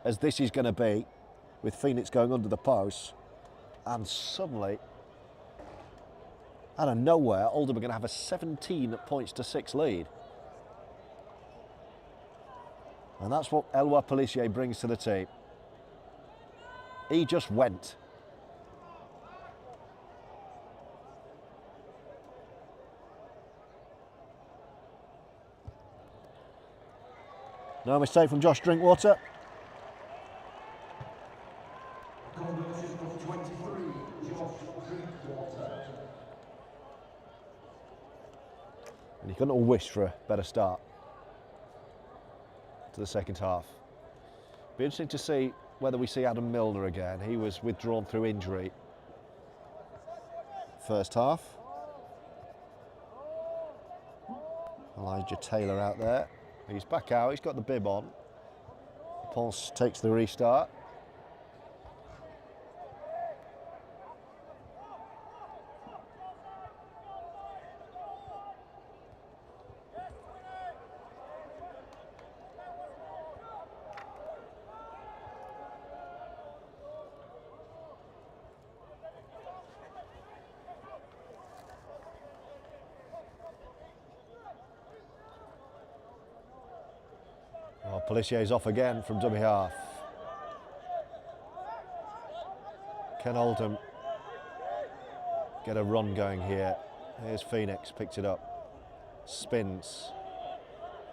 as this is going to be, with Phoenix going under the post. And suddenly, out of nowhere, Oldham are going to have a 17-6 lead. And that's what Eloi Pelissier brings to the team. He just went. No mistake from Josh Drinkwater. Conversion of 23, George Drinkwater. And you couldn't all wish for a better start to the second half. Be interesting to see whether we see Adam Milner again. He was withdrawn through injury first half. Elijah Taylor out there. He's back out, he's got the bib on. Ponce takes the restart. Oh, Pelissier's off again from dummy half. Can Oldham get a run going here? Here's Phoenix, picked it up. Spins.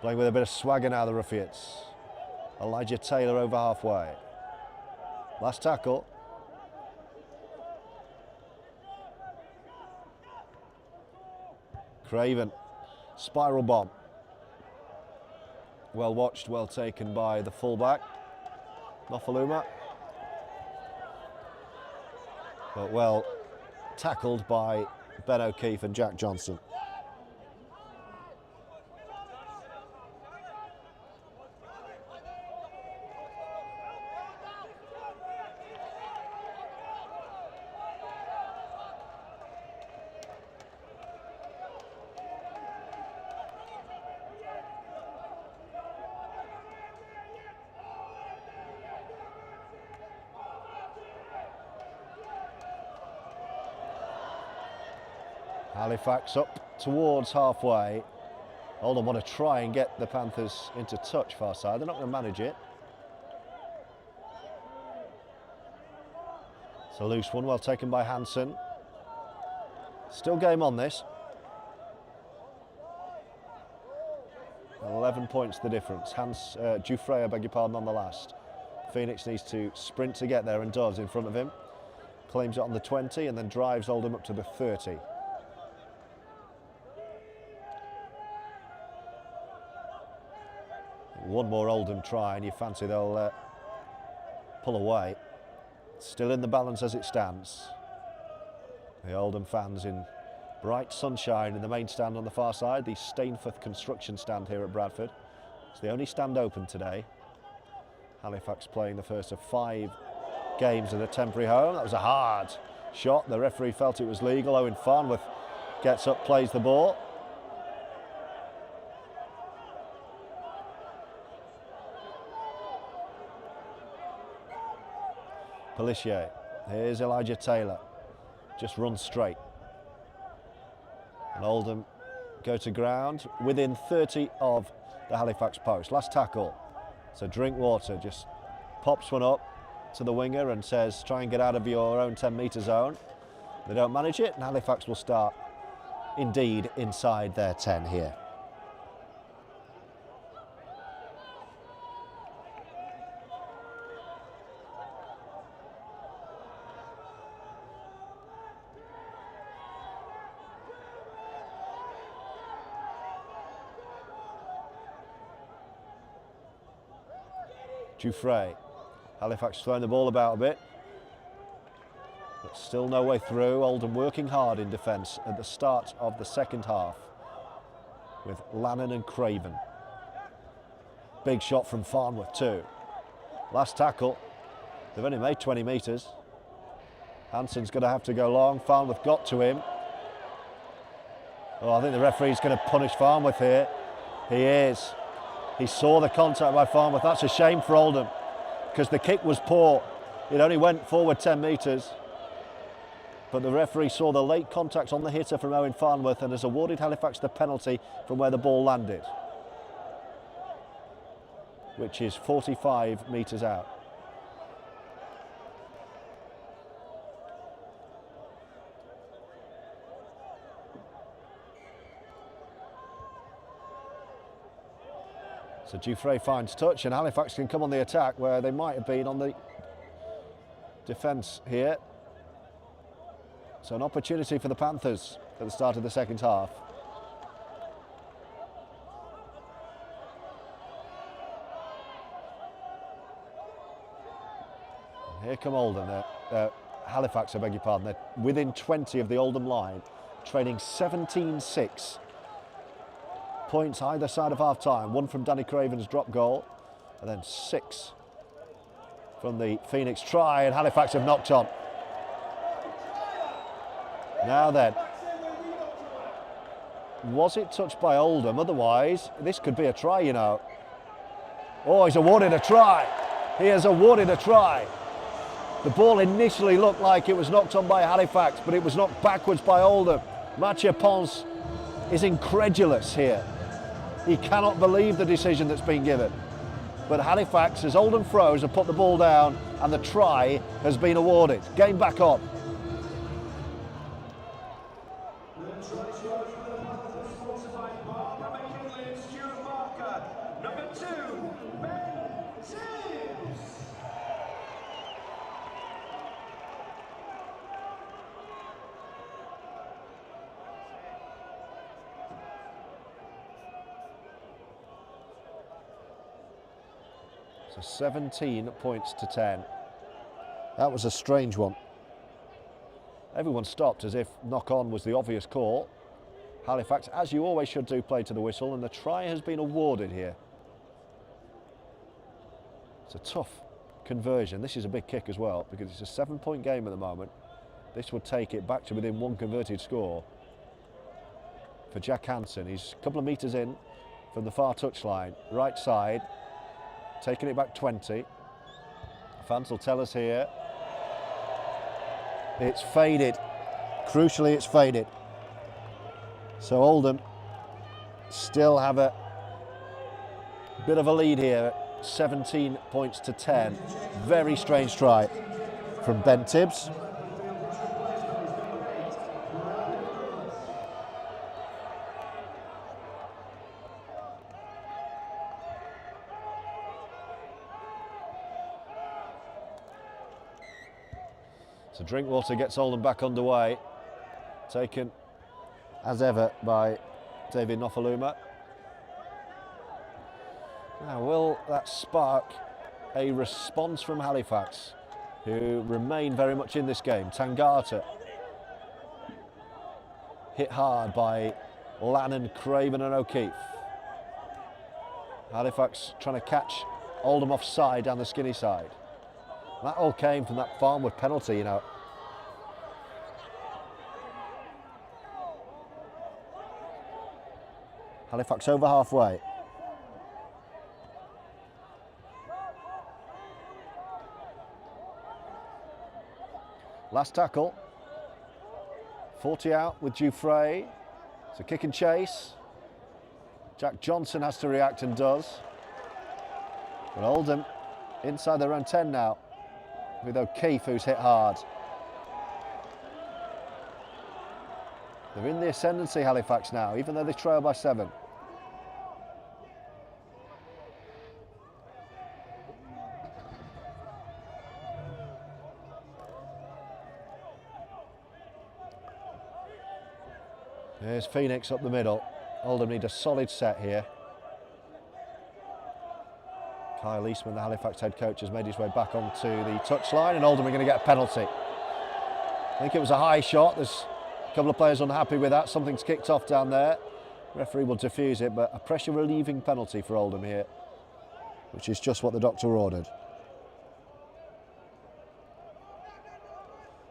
Playing with a bit of swagger now, the Roughyeds. Elijah Taylor over halfway. Last tackle. Craven. Spiral bomb. Well watched, well taken by the fullback. Nofaluma. But well tackled by Ben O'Keefe and Jack Johnson. Halifax up towards halfway. Oldham want to try and get the Panthers into touch far side. They're not going to manage it. It's a loose one, well taken by Hansen. Still game on this. 11 points the difference. Giuffre, I beg your pardon, on the last. Phoenix needs to sprint to get there and does in front of him. Claims it on the 20 and then drives Oldham up to the 30. One more Oldham try and you fancy they'll pull away. Still in the balance as it stands. The Oldham fans in bright sunshine in the main stand on the far side, the Stainforth construction stand here at Bradford. It's the only stand open today. Halifax playing the first of 5 games at a temporary home. That was a hard shot. The referee felt it was legal. Owen Farnworth gets up, plays the ball. Pelissier, here's Elijah Taylor, just runs straight. And Oldham go to ground within 30 of the Halifax post. Last tackle, so Drinkwater just pops one up to the winger and says, try and get out of your own 10-metre zone. They don't manage it, and Halifax will start indeed inside their 10 here. Giuffre. Halifax throwing the ball about a bit, but still no way through. Oldham working hard in defence at the start of the second half with Lannon and Craven. Big shot from Farnworth too. Last tackle. They've only made 20 metres. Hansen's going to have to go long. Farnworth got to him. Oh, I think the referee's going to punish Farnworth here. He is. He saw the contact by Farnworth. That's a shame for Oldham because the kick was poor. It only went forward 10 metres. But the referee saw the late contact on the hitter from Owen Farnworth and has awarded Halifax the penalty from where the ball landed, which is 45 metres out. So Giuffre finds touch and Halifax can come on the attack where they might have been on the defence here. So an opportunity for the Panthers at the start of the second half. And here come Oldham. Halifax, I beg your pardon. They're within 20 of the Oldham line, trailing 17-6. Points either side of half-time. 1 from Danny Craven's drop goal, and then 6 from the Phoenix try, and Halifax have knocked on. Now then, was it touched by Oldham? Otherwise, this could be a try, you know. Oh, he's awarded a try. He has awarded a try. The ball initially looked like it was knocked on by Halifax, but it was knocked backwards by Oldham. Mathieu Pons is incredulous here. He cannot believe the decision that's been given. But Halifax, as Oldham throws, have put the ball down and the try has been awarded. Game back on. So 17 points to 10. That was a strange one. Everyone stopped as if knock-on was the obvious call. Halifax, as you always should do, played to the whistle, and the try has been awarded here. It's a tough conversion. This is a big kick as well, because it's a 7-point game at the moment. This would take it back to within one converted score for Jack Hansen. He's a couple of metres in from the far touchline, right side, taking it back 20. Fans will tell us here. It's faded. Crucially, it's faded. So Oldham still have a bit of a lead here, 17 points to 10. Very strange try from Ben Tibbs. So Drinkwater gets Oldham back underway, taken as ever by David Nofaluma. Now, will that spark a response from Halifax, who remain very much in this game? Tangata hit hard by Lannon, Craven and O'Keefe. Halifax trying to catch Oldham offside down the skinny side. That all came from that Farnwood penalty, you know. Halifax over halfway. Last tackle. 40 out with Dufresne. It's a kick and chase. Jack Johnson has to react and does. But Oldham inside their own 10 now, with O'Keefe, who's hit hard. They're in the ascendancy, Halifax, now, even though they trail by 7. There's Phoenix up the middle. Oldham need a solid set here. Kyle Eastman, the Halifax head coach, has made his way back onto the touchline, and Oldham are going to get a penalty. I think it was a high shot. There's a couple of players unhappy with that. Something's kicked off down there. Referee will diffuse it, but a pressure relieving penalty for Oldham here, which is just what the doctor ordered.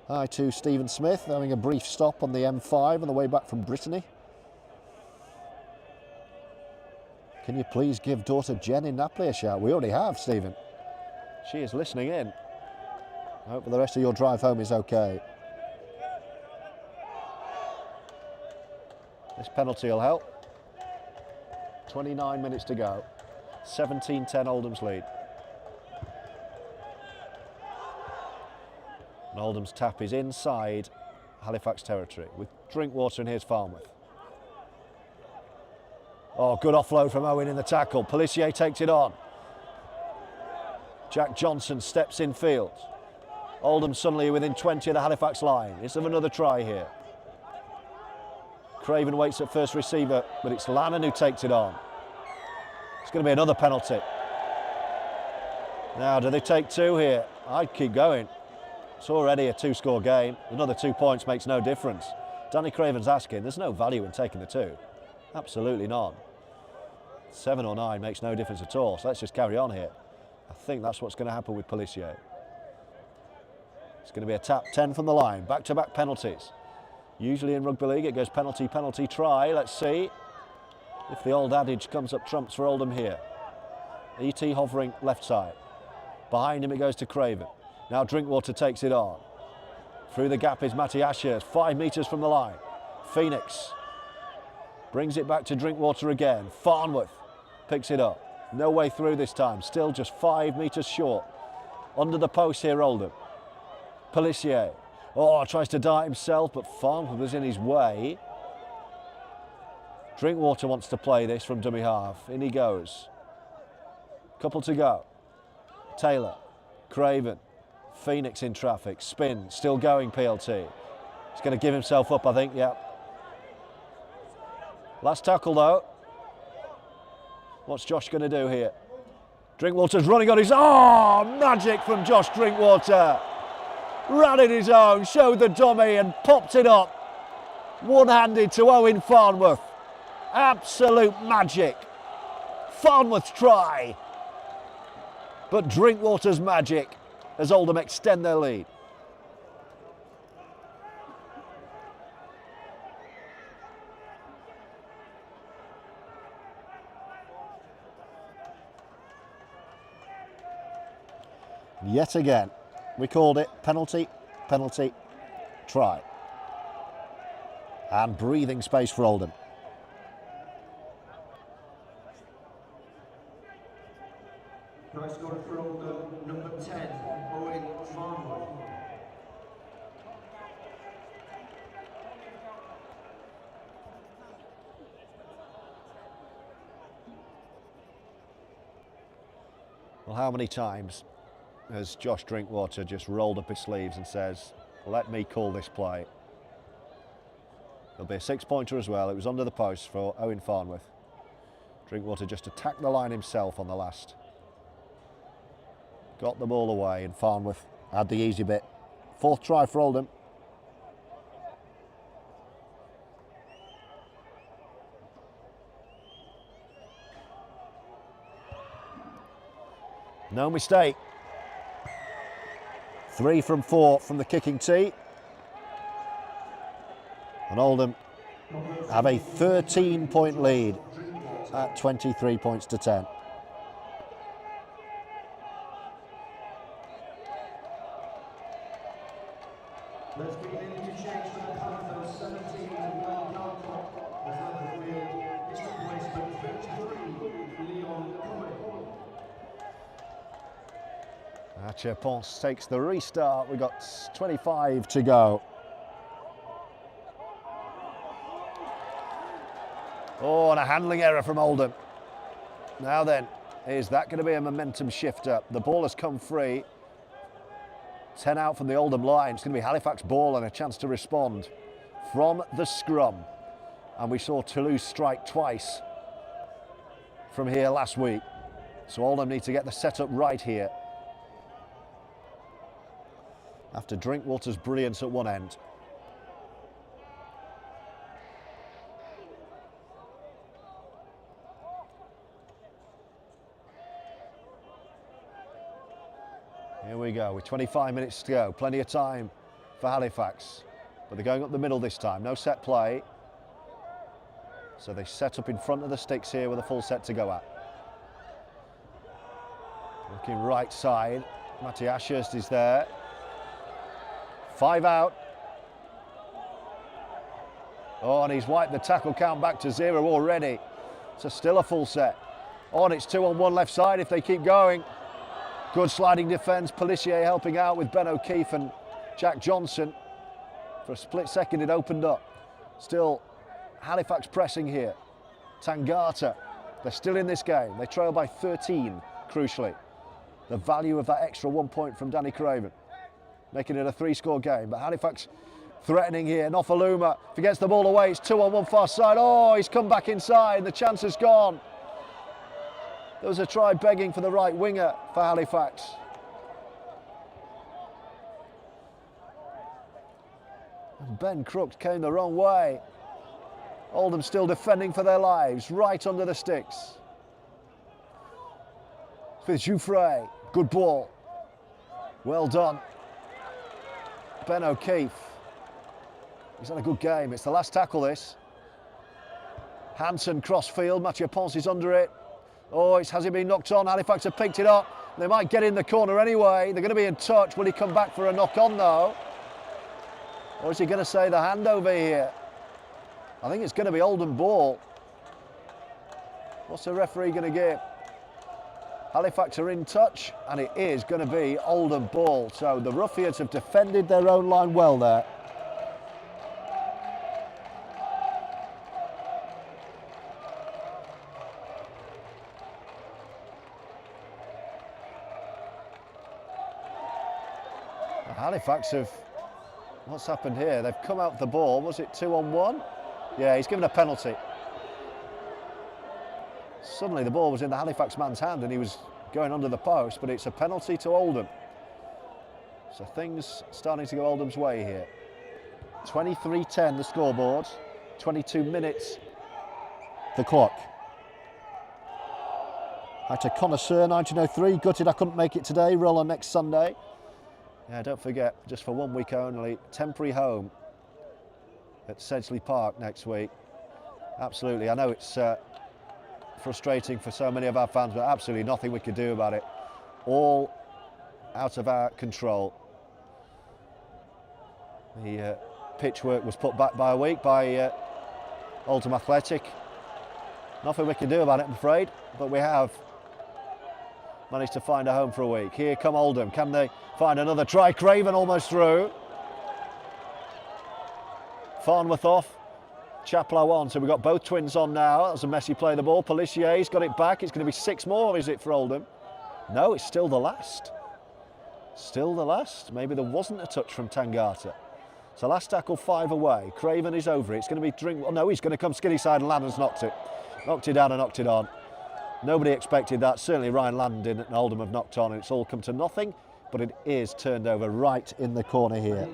Hi to Stephen Smith, having a brief stop on the M5 on the way back from Brittany. Can you please give daughter Jen in Napoli a shout? We already have, Stephen. She is listening in. I hope the rest of your drive home is okay. This penalty will help. 29 minutes to go. 17-10 Oldham's lead. And Oldham's tap is inside Halifax territory with Drinkwater, and here's Farnworth. Oh, good offload from Owen in the tackle. Pelissier takes it on. Jack Johnson steps in field. Oldham suddenly within 20 of the Halifax line. Is there another try here? Craven waits at first receiver, but it's Lannon who takes it on. It's going to be another penalty. Now, do they take 2 here? I'd keep going. It's already a 2-score game. Another 2 points makes no difference. Danny Craven's asking, there's no value in taking the 2. Absolutely none. 7 or 9 makes no difference at all. So let's just carry on here. I think that's what's going to happen with Pelissier. It's going to be a tap, 10 from the line. Back-to-back penalties. Usually in rugby league it goes penalty, penalty, try. Let's see if the old adage comes up trumps for Oldham here. E.T. hovering left side. Behind him it goes to Craven. Now Drinkwater takes it on. Through the gap is Matty Ashers, 5 metres from the line. Phoenix brings it back to Drinkwater again. Farnworth picks it up. No way through this time. Still just 5 metres short. Under the post here, Oldham. Pelissier. Oh, tries to dart himself, but Farnworth was in his way. Drinkwater wants to play this from dummy half. In he goes. Couple to go. Taylor. Craven. Phoenix in traffic. Spin. Still going, PLT. He's going to give himself up, I think. Yeah. Last tackle though. What's Josh going to do here? Drinkwater's running on his... Oh, magic from Josh Drinkwater. Ran it his own, showed the dummy and popped it up. One-handed to Owen Farnworth. Absolute magic. Farnworth's try. But Drinkwater's magic as Oldham extend their lead. Yet again, we called it penalty, penalty, try. And breathing space for Oldham. Try scorer for Oldham, number 10, Owen Farnworth. Well, how many times has Josh Drinkwater just rolled up his sleeves and says, let me call this play? There'll be a six-pointer as well. It was under the post for Owen Farnworth. Drinkwater just attacked the line himself on the last. Got the ball away and Farnworth had the easy bit. Fourth try for Oldham. No mistake. 3 from 4 from the kicking tee. And Oldham have a 13-point lead at 23 points to 10. Let's begin to change for the Panthers 17 Will Galcott as that field is replaced with 23 Leon Cohen. Archer Ponce takes the restart. We've got 25 to go. Oh, and a handling error from Oldham. Now then, is that going to be a momentum shifter? The ball has come free. 10 out from the Oldham line. It's going to be Halifax ball and a chance to respond from the scrum. And we saw Toulouse strike twice from here last week. So Oldham need to get the setup right here. After Drinkwater's brilliance at one end. Here we go, with 25 minutes to go. Plenty of time for Halifax. But they're going up the middle this time. No set play. So they set up in front of the sticks here with a full set to go at. Looking right side. Matty Ashurst is there. 5 out. Oh, and he's wiped the tackle count back to 0 already. So still a full set. Oh, and it's 2 on 1 left side if they keep going. Good sliding defence. Pelissier helping out with Ben O'Keefe and Jack Johnson. For a split second it opened up. Still Halifax pressing here. Tangata, they're still in this game. They trail by 13, crucially. The value of that extra 1 point from Danny Craven, making it a 3-score game. But Halifax threatening here. Nofaluma, if he gets the ball away, it's 2 on 1 far side. Oh, he's come back inside. The chance is gone. There was a try begging for the right winger for Halifax. And Ben Crooks came the wrong way. Oldham still defending for their lives, right under the sticks. With Jouffre, good ball. Well done. Ben O'Keefe. He's had a good game. It's the last tackle, this. Hansen crossfield. Mathieu Ponce is under it. Oh, has he been knocked on? Halifax have picked it up. They might get in the corner anyway. They're going to be in touch. Will he come back for a knock on, though? Or is he going to say the handover here? I think it's going to be Oldham ball. What's the referee going to give? Halifax are in touch, and it is going to be Oldham ball. So the Roughyeds have defended their own line well there. Halifax have, what's happened here? They've come out the ball. Was it 2 on 1? Yeah, he's given a penalty. Suddenly the ball was in the Halifax man's hand and he was going under the post, but it's a penalty to Oldham. So things starting to go Oldham's way here. 23-10 the scoreboard, 22 minutes the clock. Hi to Connoisseur 1903, gutted I couldn't make it today, roll on next Sunday. Yeah, don't forget, just for 1 week only, temporary home at Sedgley Park next week. Absolutely, I know it's frustrating for so many of our fans, but absolutely nothing we could do about it. All out of our control. The pitch work was put back by a week by Oldham Athletic. Nothing we can do about it, I'm afraid, but we have managed to find a home for a week. Here come Oldham. Can they find another try? Craven almost through. Farnworth off. Chaplow on. So we've got both twins on now. That's a messy play of the ball. Polissier's got it back. It's going to be 6 more, is it, for Oldham? No, it's still the last. Still the last. Maybe there wasn't a touch from Tangata. So last tackle, 5 away. Craven is over it. It's going to be drink. Oh no, he's going to come skinny side and Landon's knocked it. Knocked it down and knocked it on. Nobody expected that. Certainly Ryan Landon and Oldham have knocked on, and it's all come to nothing, but it is turned over right in the corner here.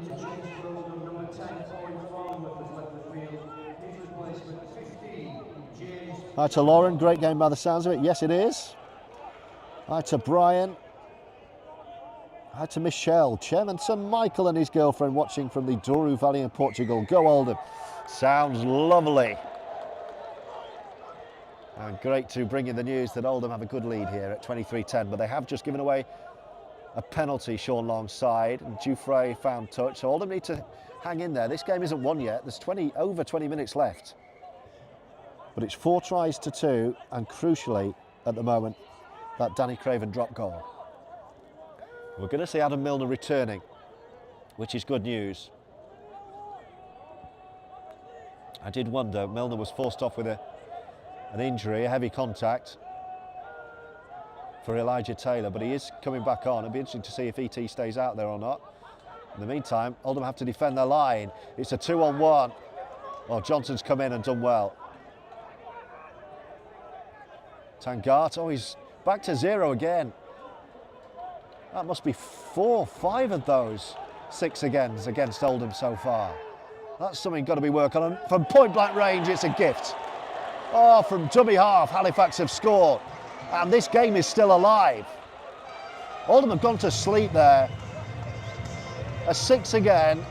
Hi to Lauren, great game by the sounds of it. Yes, it is. Hi to Brian. Hi to Michelle. Chairman Sir Michael and his girlfriend watching from the Douro Valley in Portugal. Go Oldham. Sounds lovely. And great to bring in the news that Oldham have a good lead here at 23-10, but they have just given away a penalty, Sean Long's side, and Dufresne found touch. So Oldham need to hang in there. This game isn't won yet. There's over 20 minutes left. But it's 4 tries to 2, and crucially, at the moment, that Danny Craven drop goal. We're going to see Adam Milner returning, which is good news. I did wonder, Milner was forced off with an injury, a heavy contact for Elijah Taylor, but he is coming back on. It'll be interesting to see if ET stays out there or not. In the meantime, Oldham have to defend their line. It's a 2-on-1. Well, Johnson's come in and done well. Tangata, oh, he's back to 0 again. That must be 4, 5 of those 6 against Oldham so far. That's something got to be worked on. And from point blank range, it's a gift. Oh, from dummy half, Halifax have scored. And this game is still alive. Oldham have gone to sleep there. A 6 again,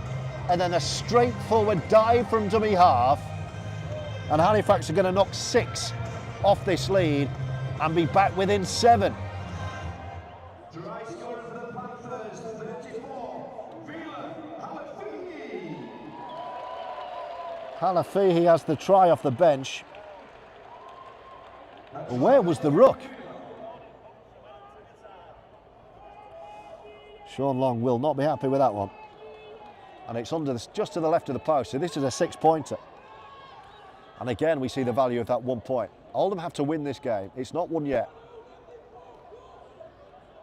and then a straightforward dive from dummy half. And Halifax are going to knock 6 off this lead and be back within 7. Try scorer for the Panthers, 34, Halafihi. Halafihi has the try off the bench. Where was the ruck? Sean Long will not be happy with that one. And it's under just to the left of the post, so this is a 6-pointer. And again, we see the value of that 1 point. Oldham have to win this game. It's not won yet.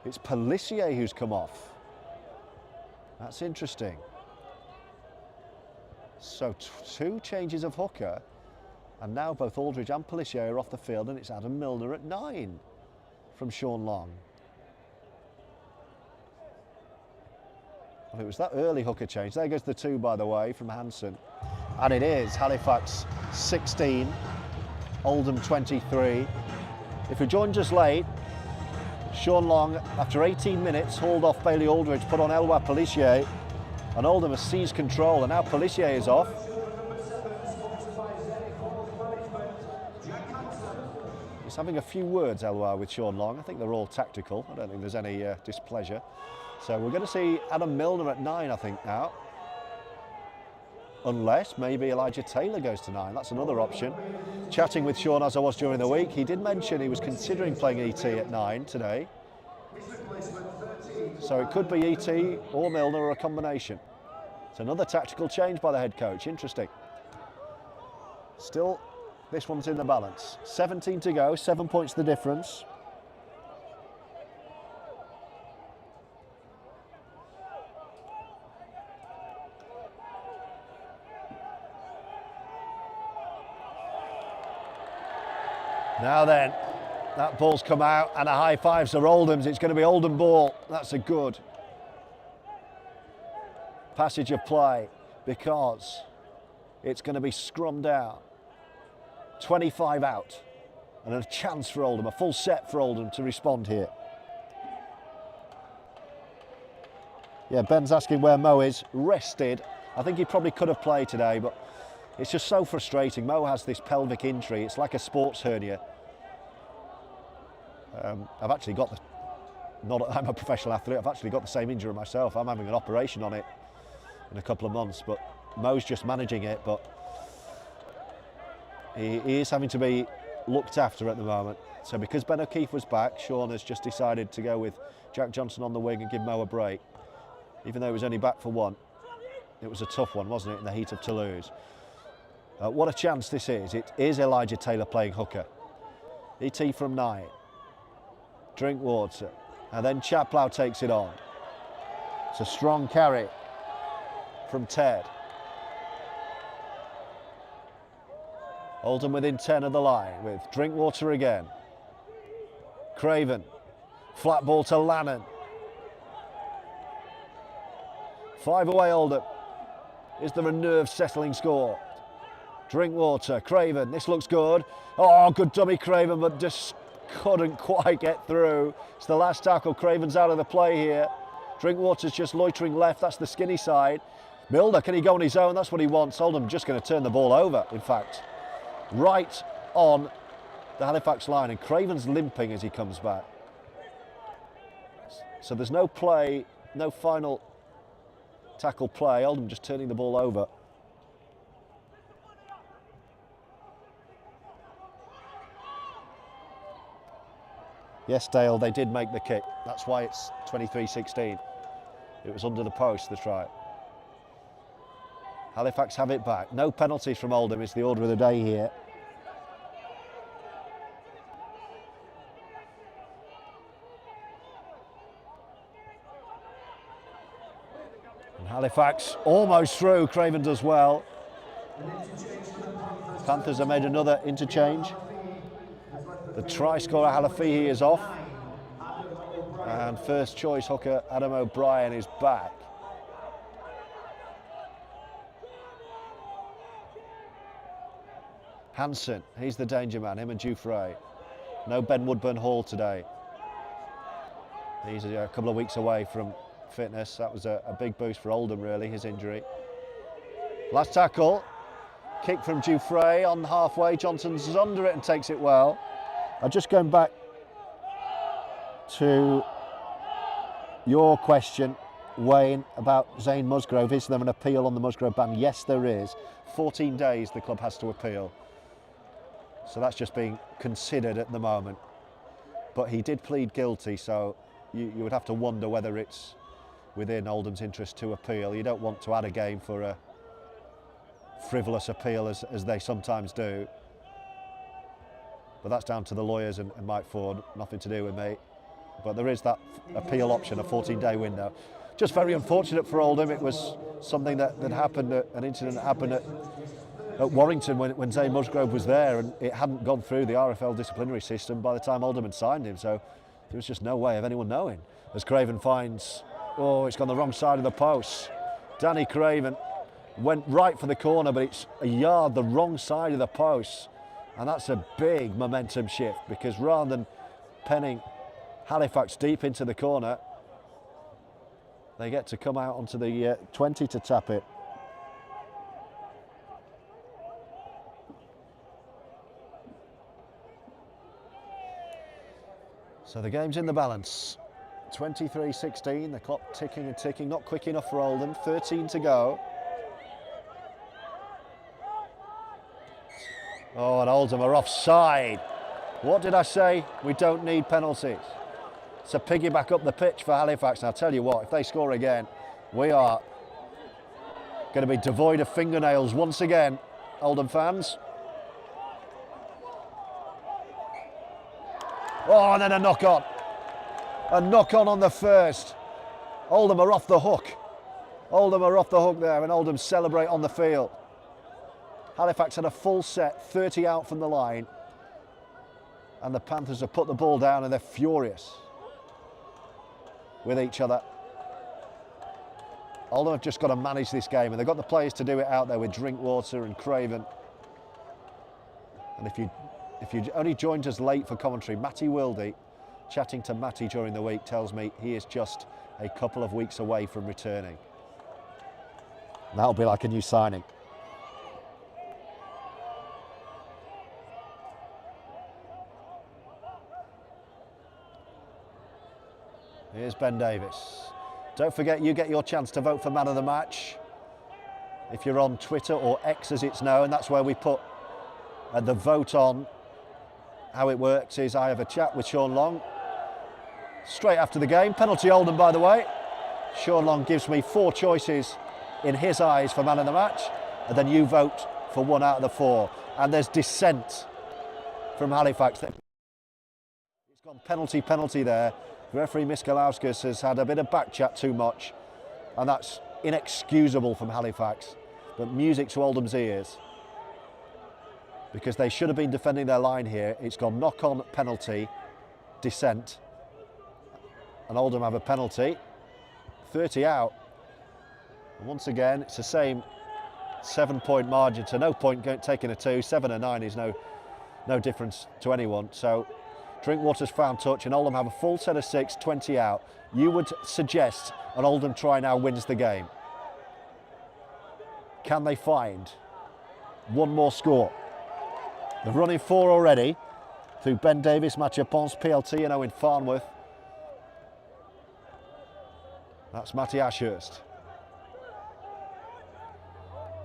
It's Polissier who's come off. That's interesting. So 2 changes of hooker, and now both Aldridge and Polissier are off the field, and it's Adam Milner at 9 from Sean Long. Well, it was that early hooker change. There goes the 2, by the way, from Hansen. And it is Halifax 16, Oldham 23. If you joined us late, Sean Long, after 18 minutes, hauled off Bailey Aldridge, put on Eloi Polissier, and Oldham has seized control, and now Polissier is off. He's having a few words, Eloi, with Sean Long. I think they're all tactical. I don't think there's any displeasure. So we're going to see Adam Milner at 9, I think, now. Unless maybe Elijah Taylor goes to 9. That's another option. Chatting with Sean as I was during the week, he did mention he was considering playing ET at 9 today. So it could be ET or Milner or a combination. It's another tactical change by the head coach. Interesting. Still, this one's in the balance. 17 to go, 7 points the difference. Now then, That ball's come out and a high five for Oldham's. It's going to be Oldham ball. That's a good passage of play because it's going to be scrummed out. 25 out and a chance for Oldham, a full set for Oldham to respond here. Yeah, Ben's asking where Mo is. Rested. I think he probably could have played today, but it's just so frustrating. Mo has this pelvic injury. It's like a sports hernia. I've actually got the, not that I'm a professional athlete, I've actually got the same injury myself. I'm having an operation on it in a couple of months, but Mo's just managing it, but he is having to be looked after at the moment. So because Ben O'Keefe was back, Sean has just decided to go with Jack Johnson on the wing and give Mo a break. Even though he was only back for one, it was a tough one, wasn't it, in the heat of Toulouse. What a chance this is. It is Elijah Taylor playing hooker. ET from 9. Drinkwater, and then Chaplow takes it on. It's a strong carry from Ted. Oldham within 10 of the line with Drinkwater again. Craven, flat ball to Lannon. 5 away Oldham. Is there a nerve-settling score? Drinkwater, Craven, this looks good. Oh, good dummy Craven, but just couldn't quite get through. It's the last tackle. Craven's out of the play here. Drinkwater's just loitering left. That's the skinny side. Milner, can he go on his own? That's what he wants. Oldham just going to turn the ball over, in fact. Right on the Halifax line. And Craven's limping as he comes back. So there's no play, no final tackle play. Oldham just turning the ball over. Yes, Dale, they did make the kick. That's why it's 23-16. It was under the post, the try. Halifax have it back. No penalties from Oldham is the order of the day here. And Halifax almost through. Craven does well. Panthers have made another interchange. The try scorer Halafihi is off, and first choice hooker Adam O'Brien is back. Hansen, he's the danger man, him and Dufresne. No Ben Woodburn Hall today. He's a couple of weeks away from fitness. That was a big boost for Oldham, really, his injury. Last tackle, kick from Dufresne on halfway. Johnson's under it and takes it well. I'm just going back to your question, Wayne, about Zane Musgrove. Is there an appeal on the Musgrove ban? Yes, there is. 14 days the club has to appeal. So that's just being considered at the moment. But he did plead guilty, so you would have to wonder whether it's within Oldham's interest to appeal. You don't want to add a game for a frivolous appeal, as they sometimes do. But that's down to the lawyers and Mike Ford, nothing to do with me. But there is that appeal option, a 14-day window. Just very unfortunate for Oldham. It was something that happened, an incident that happened at Warrington when Zane Musgrove was there, and it hadn't gone through the RFL disciplinary system by the time Oldham had signed him, so there was just no way of anyone knowing. As Craven finds, oh, it's gone the wrong side of the post. Danny Craven went right for the corner, but it's a yard the wrong side of the post. And that's a big momentum shift, because rather than penning Halifax deep into the corner, they get to come out onto the 20 to tap it. So the game's in the balance. 23-16, the clock ticking and ticking, not quick enough for Oldham, 13 to go. Oh, and Oldham are offside. What did I say? We don't need penalties. It's a piggyback up the pitch for Halifax. And I'll tell you what, if they score again, we are going to be devoid of fingernails once again, Oldham fans. Oh, and then a knock-on. A knock-on on the first. Oldham are off the hook. Oldham are off the hook there, and Oldham celebrate on the field. Halifax had a full set, 30 out from the line. And the Panthers have put the ball down and they're furious with each other. Oldham have just got to manage this game, and they've got the players to do it out there with Drinkwater and Craven. And if you only joined us late for commentary, Matty Wildy, chatting to Matty during the week, tells me he is just a couple of weeks away from returning. And that'll be like a new signing. Here's Ben Davis. Don't forget, you get your chance to vote for man of the match if you're on Twitter, or X as it's known. That's where we put the vote on. How it works is I have a chat with Sean Long straight after the game. Penalty Oldham, by the way. Sean Long gives me 4 choices in his eyes for man of the match, and then you vote for 1 out of the 4. And there's dissent from Halifax. It's gone penalty there. Referee Miskalauskas has had a bit of back chat too much, and that's inexcusable from Halifax, but music to Oldham's ears, because they should have been defending their line here. It's gone knock-on, penalty, dissent, and Oldham have a penalty. 30 out, and once again it's the same 7-point margin, so no point taking a 2. 7 and 9 is no difference to anyone. So Drinkwater's found touch, and Oldham have a full set of 6, 20 out. You would suggest an Oldham try now wins the game. Can they find one more score? They're running 4 already through Ben Davis, Mathieu Ponce, PLT and Owen Farnworth. That's Matty Ashurst.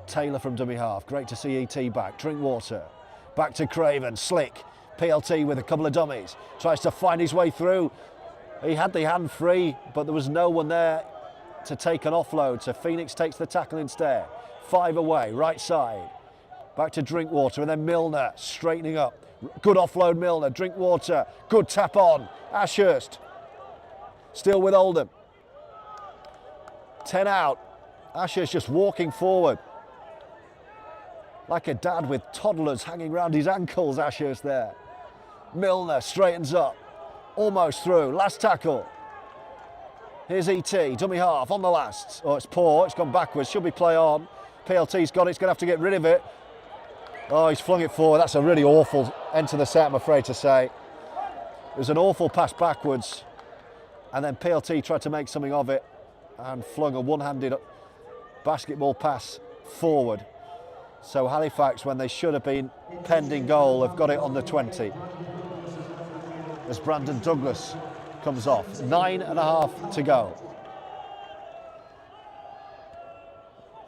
Taylor from dummy half. Great to see ET back. Drinkwater. Back to Craven. Slick. PLT with a couple of dummies, tries to find his way through. He had the hand free, but there was no one there to take an offload, so Phoenix takes the tackle instead. 5 away, right side. Back to Drinkwater, and then Milner straightening up. Good offload, Milner. Drinkwater, good tap on. Ashurst still with Oldham. 10 out. Ashurst just walking forward like a dad with toddlers hanging around his ankles. Ashurst there. Milner straightens up, almost through, last tackle. Here's ET, dummy half on the last. Oh, it's poor, it's gone backwards, should be play on. PLT's got it, he's going to have to get rid of it. Oh, he's flung it forward. That's a really awful end to the set, I'm afraid to say. It was an awful pass backwards, and then PLT tried to make something of it and flung a one-handed basketball pass forward. So Halifax, when they should have been pending goal, have got it on the 20. As Brandon Douglas comes off. 9.5 to go.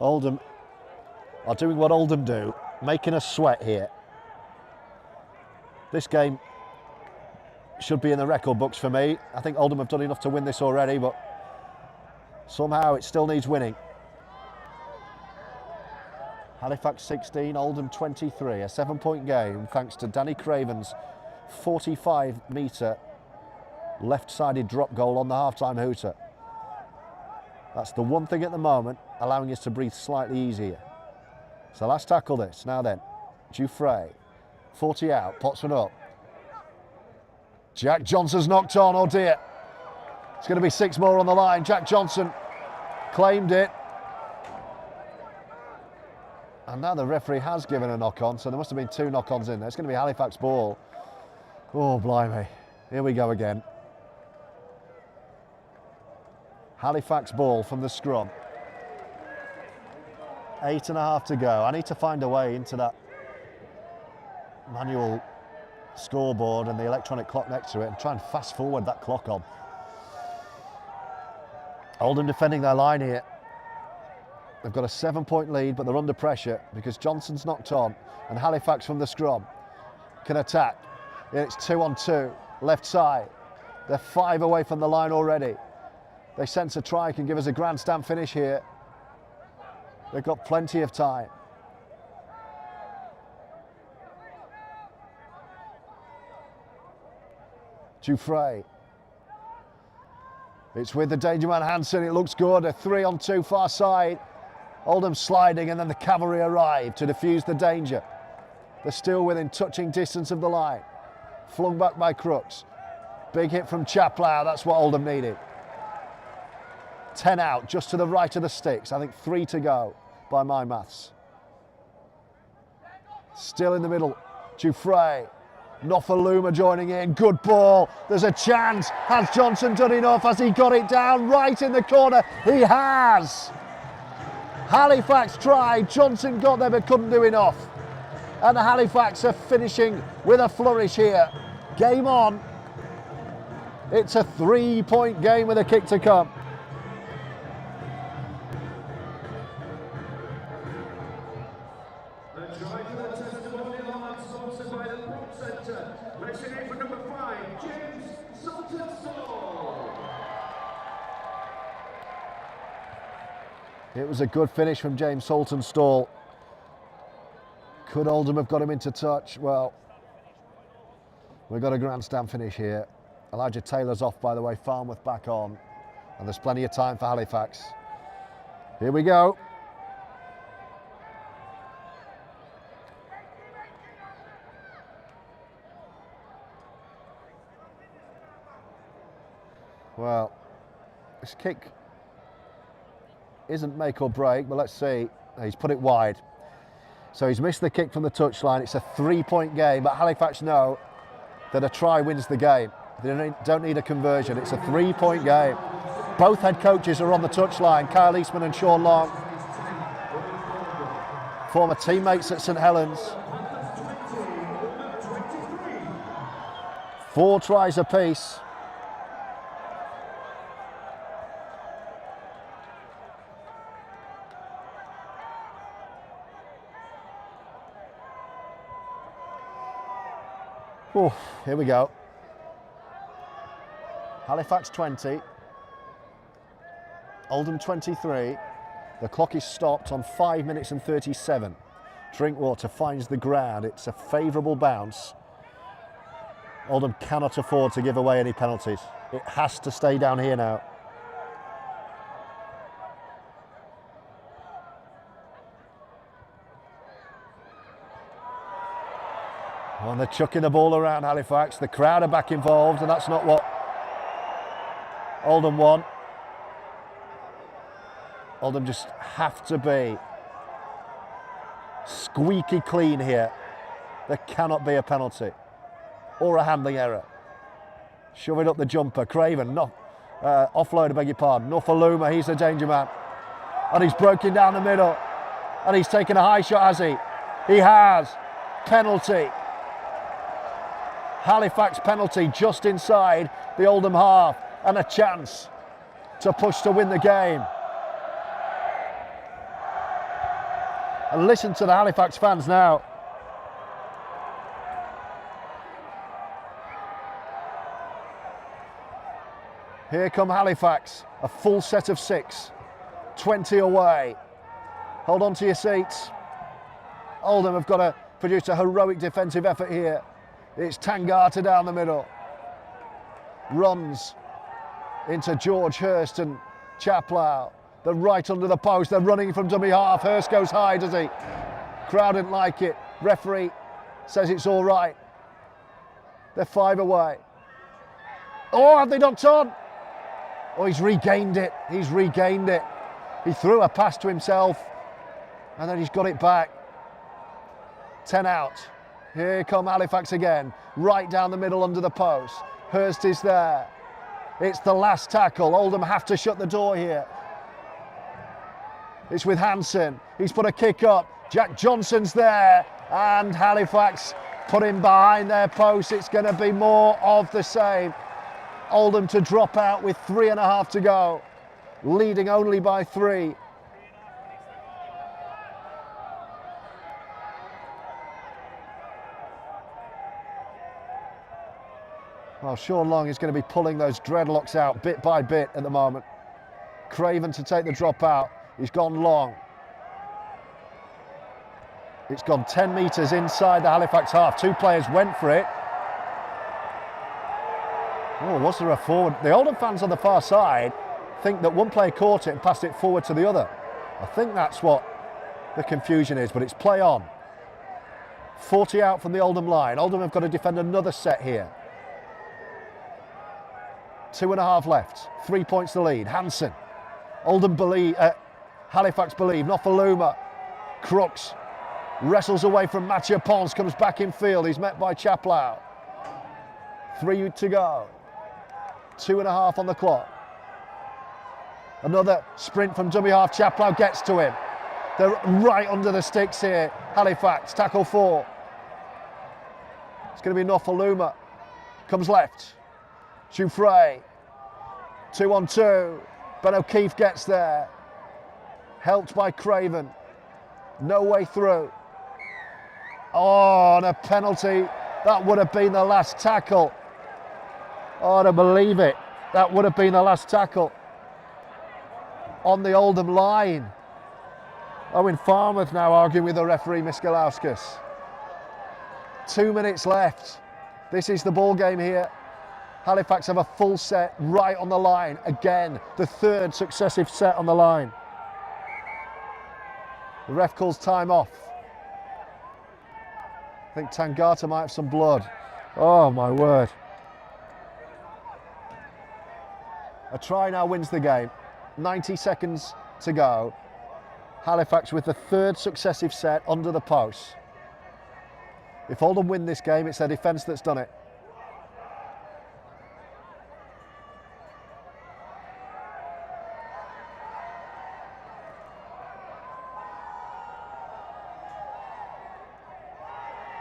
Oldham are doing what Oldham do, making us sweat here. This game should be in the record books for me. I think Oldham have done enough to win this already, but somehow it still needs winning. Halifax 16, Oldham 23, a 7-point game thanks to Danny Craven's 45-metre left-sided drop goal on the half-time hooter. That's the one thing at the moment allowing us to breathe slightly easier. So last tackle this. Now then, Dufresne, 40 out, pots one up. Jack Johnson's knocked on, oh dear. It's going to be 6 more on the line. Jack Johnson claimed it. And now the referee has given a knock-on, so there must have been 2 knock-ons in there. It's going to be Halifax ball. Oh, blimey. Here we go again. Halifax ball from the scrum. 8.5 to go. I need to find a way into that manual scoreboard and the electronic clock next to it and try and fast forward that clock on. Oldham defending their line here. They've got a 7-point lead, but they're under pressure because Johnson's knocked on, and Halifax from the scrum can attack. It's 2-on-2, left side. They're 5 away from the line already. They sense a try, can give us a grandstand finish here. They've got plenty of time. Dufresne. It's with the danger man Hansen, it looks good. A 3-on-2 far side. Oldham sliding, and then the cavalry arrive to defuse the danger. They're still within touching distance of the line. Flung back by Crooks. Big hit from Chaplow, that's what Oldham needed. 10 out, just to the right of the sticks. I think 3 to go by my maths. Still in the middle, Dufresne. Nofaluma joining in, good ball. There's a chance. Has Johnson done enough? Has he got it down right in the corner? He has. Halifax tried, Johnson got there but couldn't do enough. And Halifax are finishing with a flourish here. Game on. It's a 3-point game with a kick to come. It was a good finish from James Saltonstall. Could Oldham have got him into touch? Well, we've got a grandstand finish here. Elijah Taylor's off, by the way, Farnworth back on. And there's plenty of time for Halifax. Here we go. Well, this kick isn't make or break, but let's see. He's put it wide. So he's missed the kick from the touchline. It's a 3-point game, but Halifax know that a try wins the game. They don't need a conversion. It's a 3-point game. Both head coaches are on the touchline, Kyle Eastman and Sean Long. Former teammates at St Helens. 4 tries apiece. Oh, here we go. Halifax 20, Oldham 23. The clock is stopped on 5 minutes and 37. Drinkwater finds the ground. It's a favourable bounce. Oldham cannot afford to give away any penalties. It has to stay down here now. And they're chucking the ball around Halifax. The crowd are back involved, and that's not what Oldham want. Oldham just have to be squeaky clean here. There cannot be a penalty or a handling error. Shove it up the jumper. Craven, offload, I beg your pardon. Nofaluma, he's a danger man. And he's broken down the middle. And he's taken a high shot, has he? He has. Penalty. Halifax penalty just inside the Oldham half, and a chance to push to win the game. And listen to the Halifax fans now. Here come Halifax, a full set of 6, 20 away. Hold on to your seats. Oldham have got to produce a heroic defensive effort here. It's Tangata down the middle. Runs into George Hurst and Chaplow. They're right under the post. They're running from dummy half. Hurst goes high, does he? Crowd didn't like it. Referee says it's all right. They're 5 away. Oh, have they knocked on? Oh, he's regained it. He's regained it. He threw a pass to himself and then he's got it back. 10 out. Here come Halifax again. Right down the middle under the post. Hurst is there. It's the last tackle. Oldham have to shut the door here. It's with Hansen. He's put a kick up. Jack Johnson's there. And Halifax put him behind their post. It's going to be more of the same. Oldham to drop out with 3.5 to go. Leading only by 3. Well, Sean Long is going to be pulling those dreadlocks out bit by bit at the moment. Craven to take the drop out. He's gone long. It's gone 10 metres inside the Halifax half. 2 players went for it. Oh, was there a forward? The Oldham fans on the far side think that one player caught it and passed it forward to the other. I think that's what the confusion is, but it's play on. 40 out from the Oldham line. Oldham have got to defend another set here. 2.5 left. 3 points the lead. Hansen. Oldham believe. Halifax believe. Nofaluma. Crooks wrestles away from Mathieu Pons. Comes back in field. He's met by Chaplau. 3 to go. 2.5 on the clock. Another sprint from dummy half. Chaplau gets to him. They're right under the sticks here. Halifax, tackle 4. It's going to be Nofaluma. Comes left. Jouffre. 2 on 2. Ben O'Keefe gets there. Helped by Craven. No way through. Oh, and a penalty. That would have been the last tackle. Oh, I don't believe it. That would have been the last tackle on the Oldham line. Owen Farmouth now arguing with the referee, Miskalauskas. 2 minutes left. This is the ball game here. Halifax have a full set right on the line. Again, the 3rd successive set on the line. The ref calls time off. I think Tangata might have some blood. Oh my word. A try now wins the game. 90 seconds to go. Halifax with the 3rd successive set under the post. If Oldham win this game, it's their defence that's done it.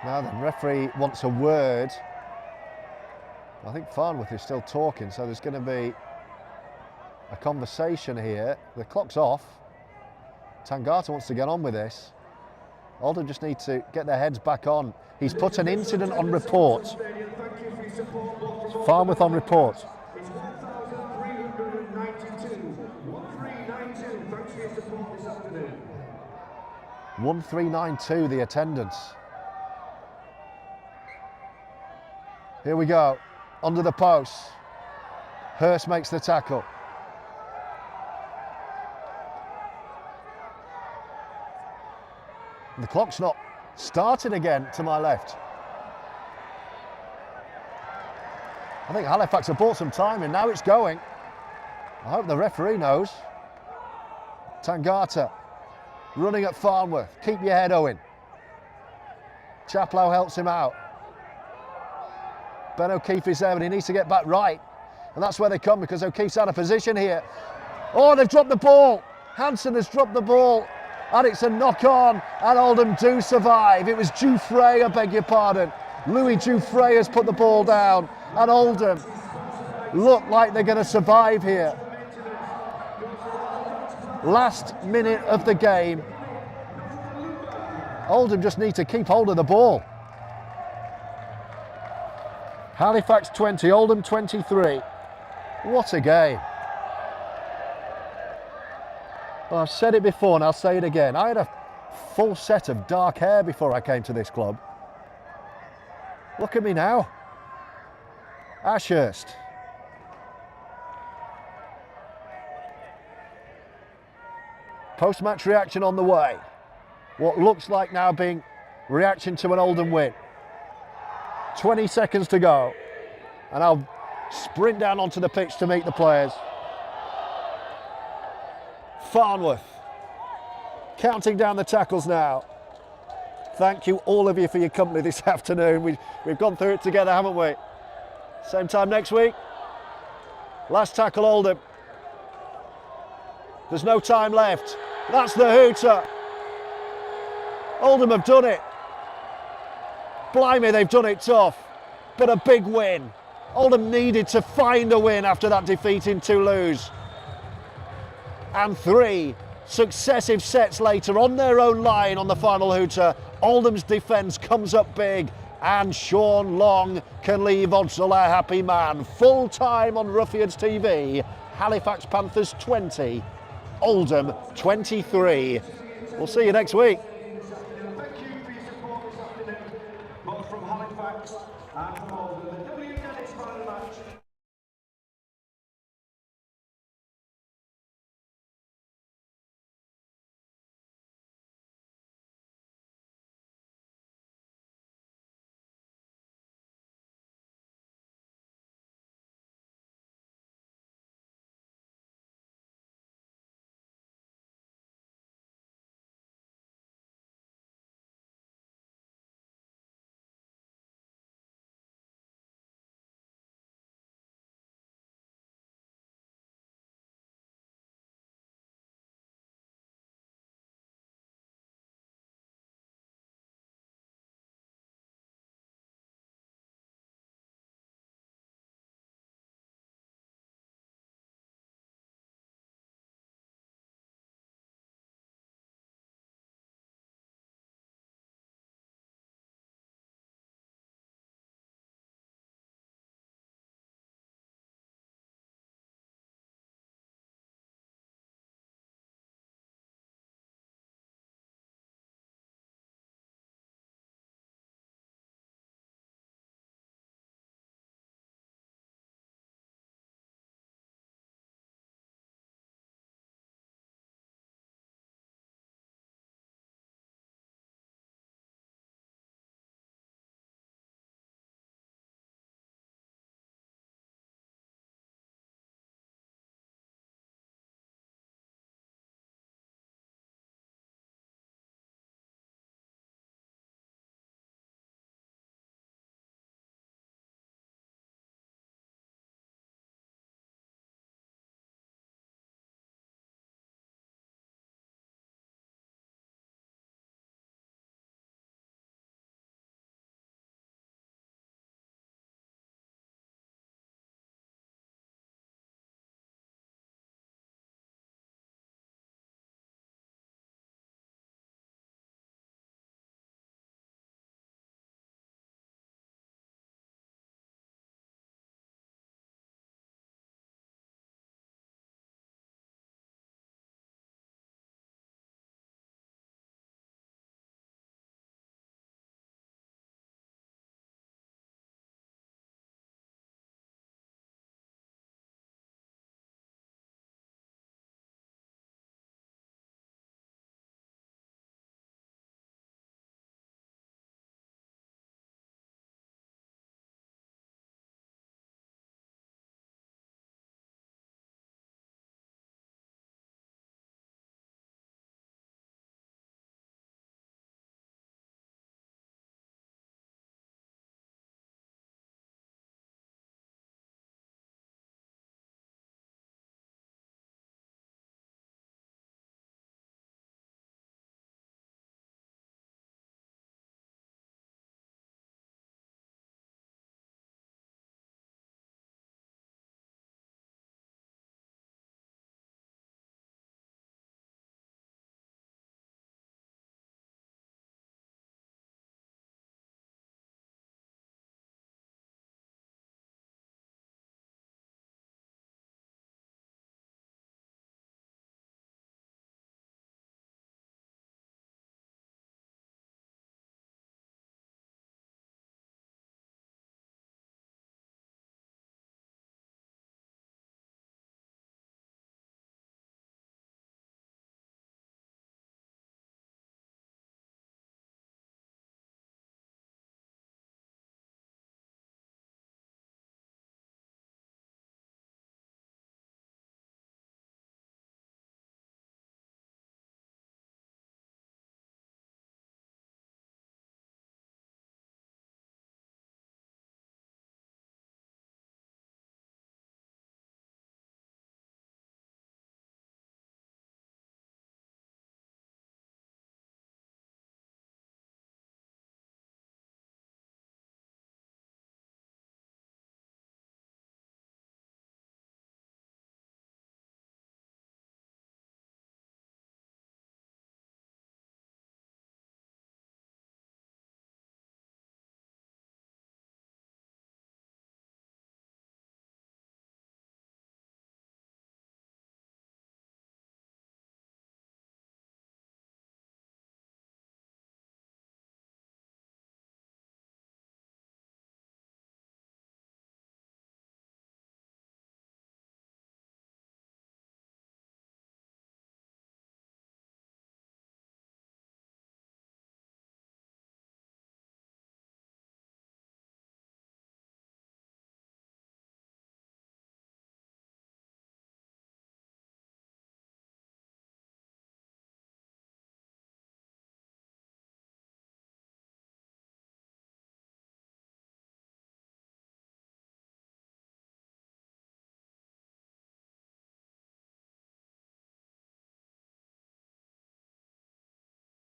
Now the referee wants a word. I think Farnworth is still talking, so there's going to be a conversation here. The clock's off. Tangata wants to get on with this. Oldham just need to get their heads back on. He's put an incident on report. Farnworth on report. 1392 the attendance. Here we go, under the post. Hurst makes the tackle. The clock's not started again to my left. I think Halifax have bought some time and now it's going. I hope the referee knows. Tangata running at Farnworth. Keep your head, Owen. Chaplau helps him out. Ben O'Keefe is there, but he needs to get back right. And that's where they come, because O'Keefe's out of position here. Oh, they've dropped the ball. Hansen has dropped the ball. And it's a knock-on, and Oldham do survive. It was Jouffre, I beg your pardon. Louis Jouffre has put the ball down, and Oldham look like they're going to survive here. Last minute of the game. Oldham just need to keep hold of the ball. Halifax 20, Oldham 23. What a game. Well, I've said it before and I'll say it again. I had a full set of dark hair before I came to this club. Look at me now. Ashurst. Post-match reaction on the way. What looks like now being reaction to an Oldham win. 20 seconds to go. And I'll sprint down onto the pitch to meet the players. Farnworth counting down the tackles now. Thank you, all of you, for your company this afternoon. We've gone through it together, haven't we? Same time next week. Last tackle, Oldham. There's no time left. That's the hooter. Oldham have done it. Blimey, they've done it tough, but a big win. Oldham needed to find a win after that defeat in Toulouse. And 3 successive sets later on their own line on the final hooter, Oldham's defence comes up big and Sean Long can leave Odsal a happy man. Full time on Roughyeds TV, Halifax Panthers 20, Oldham 23. We'll see you next week.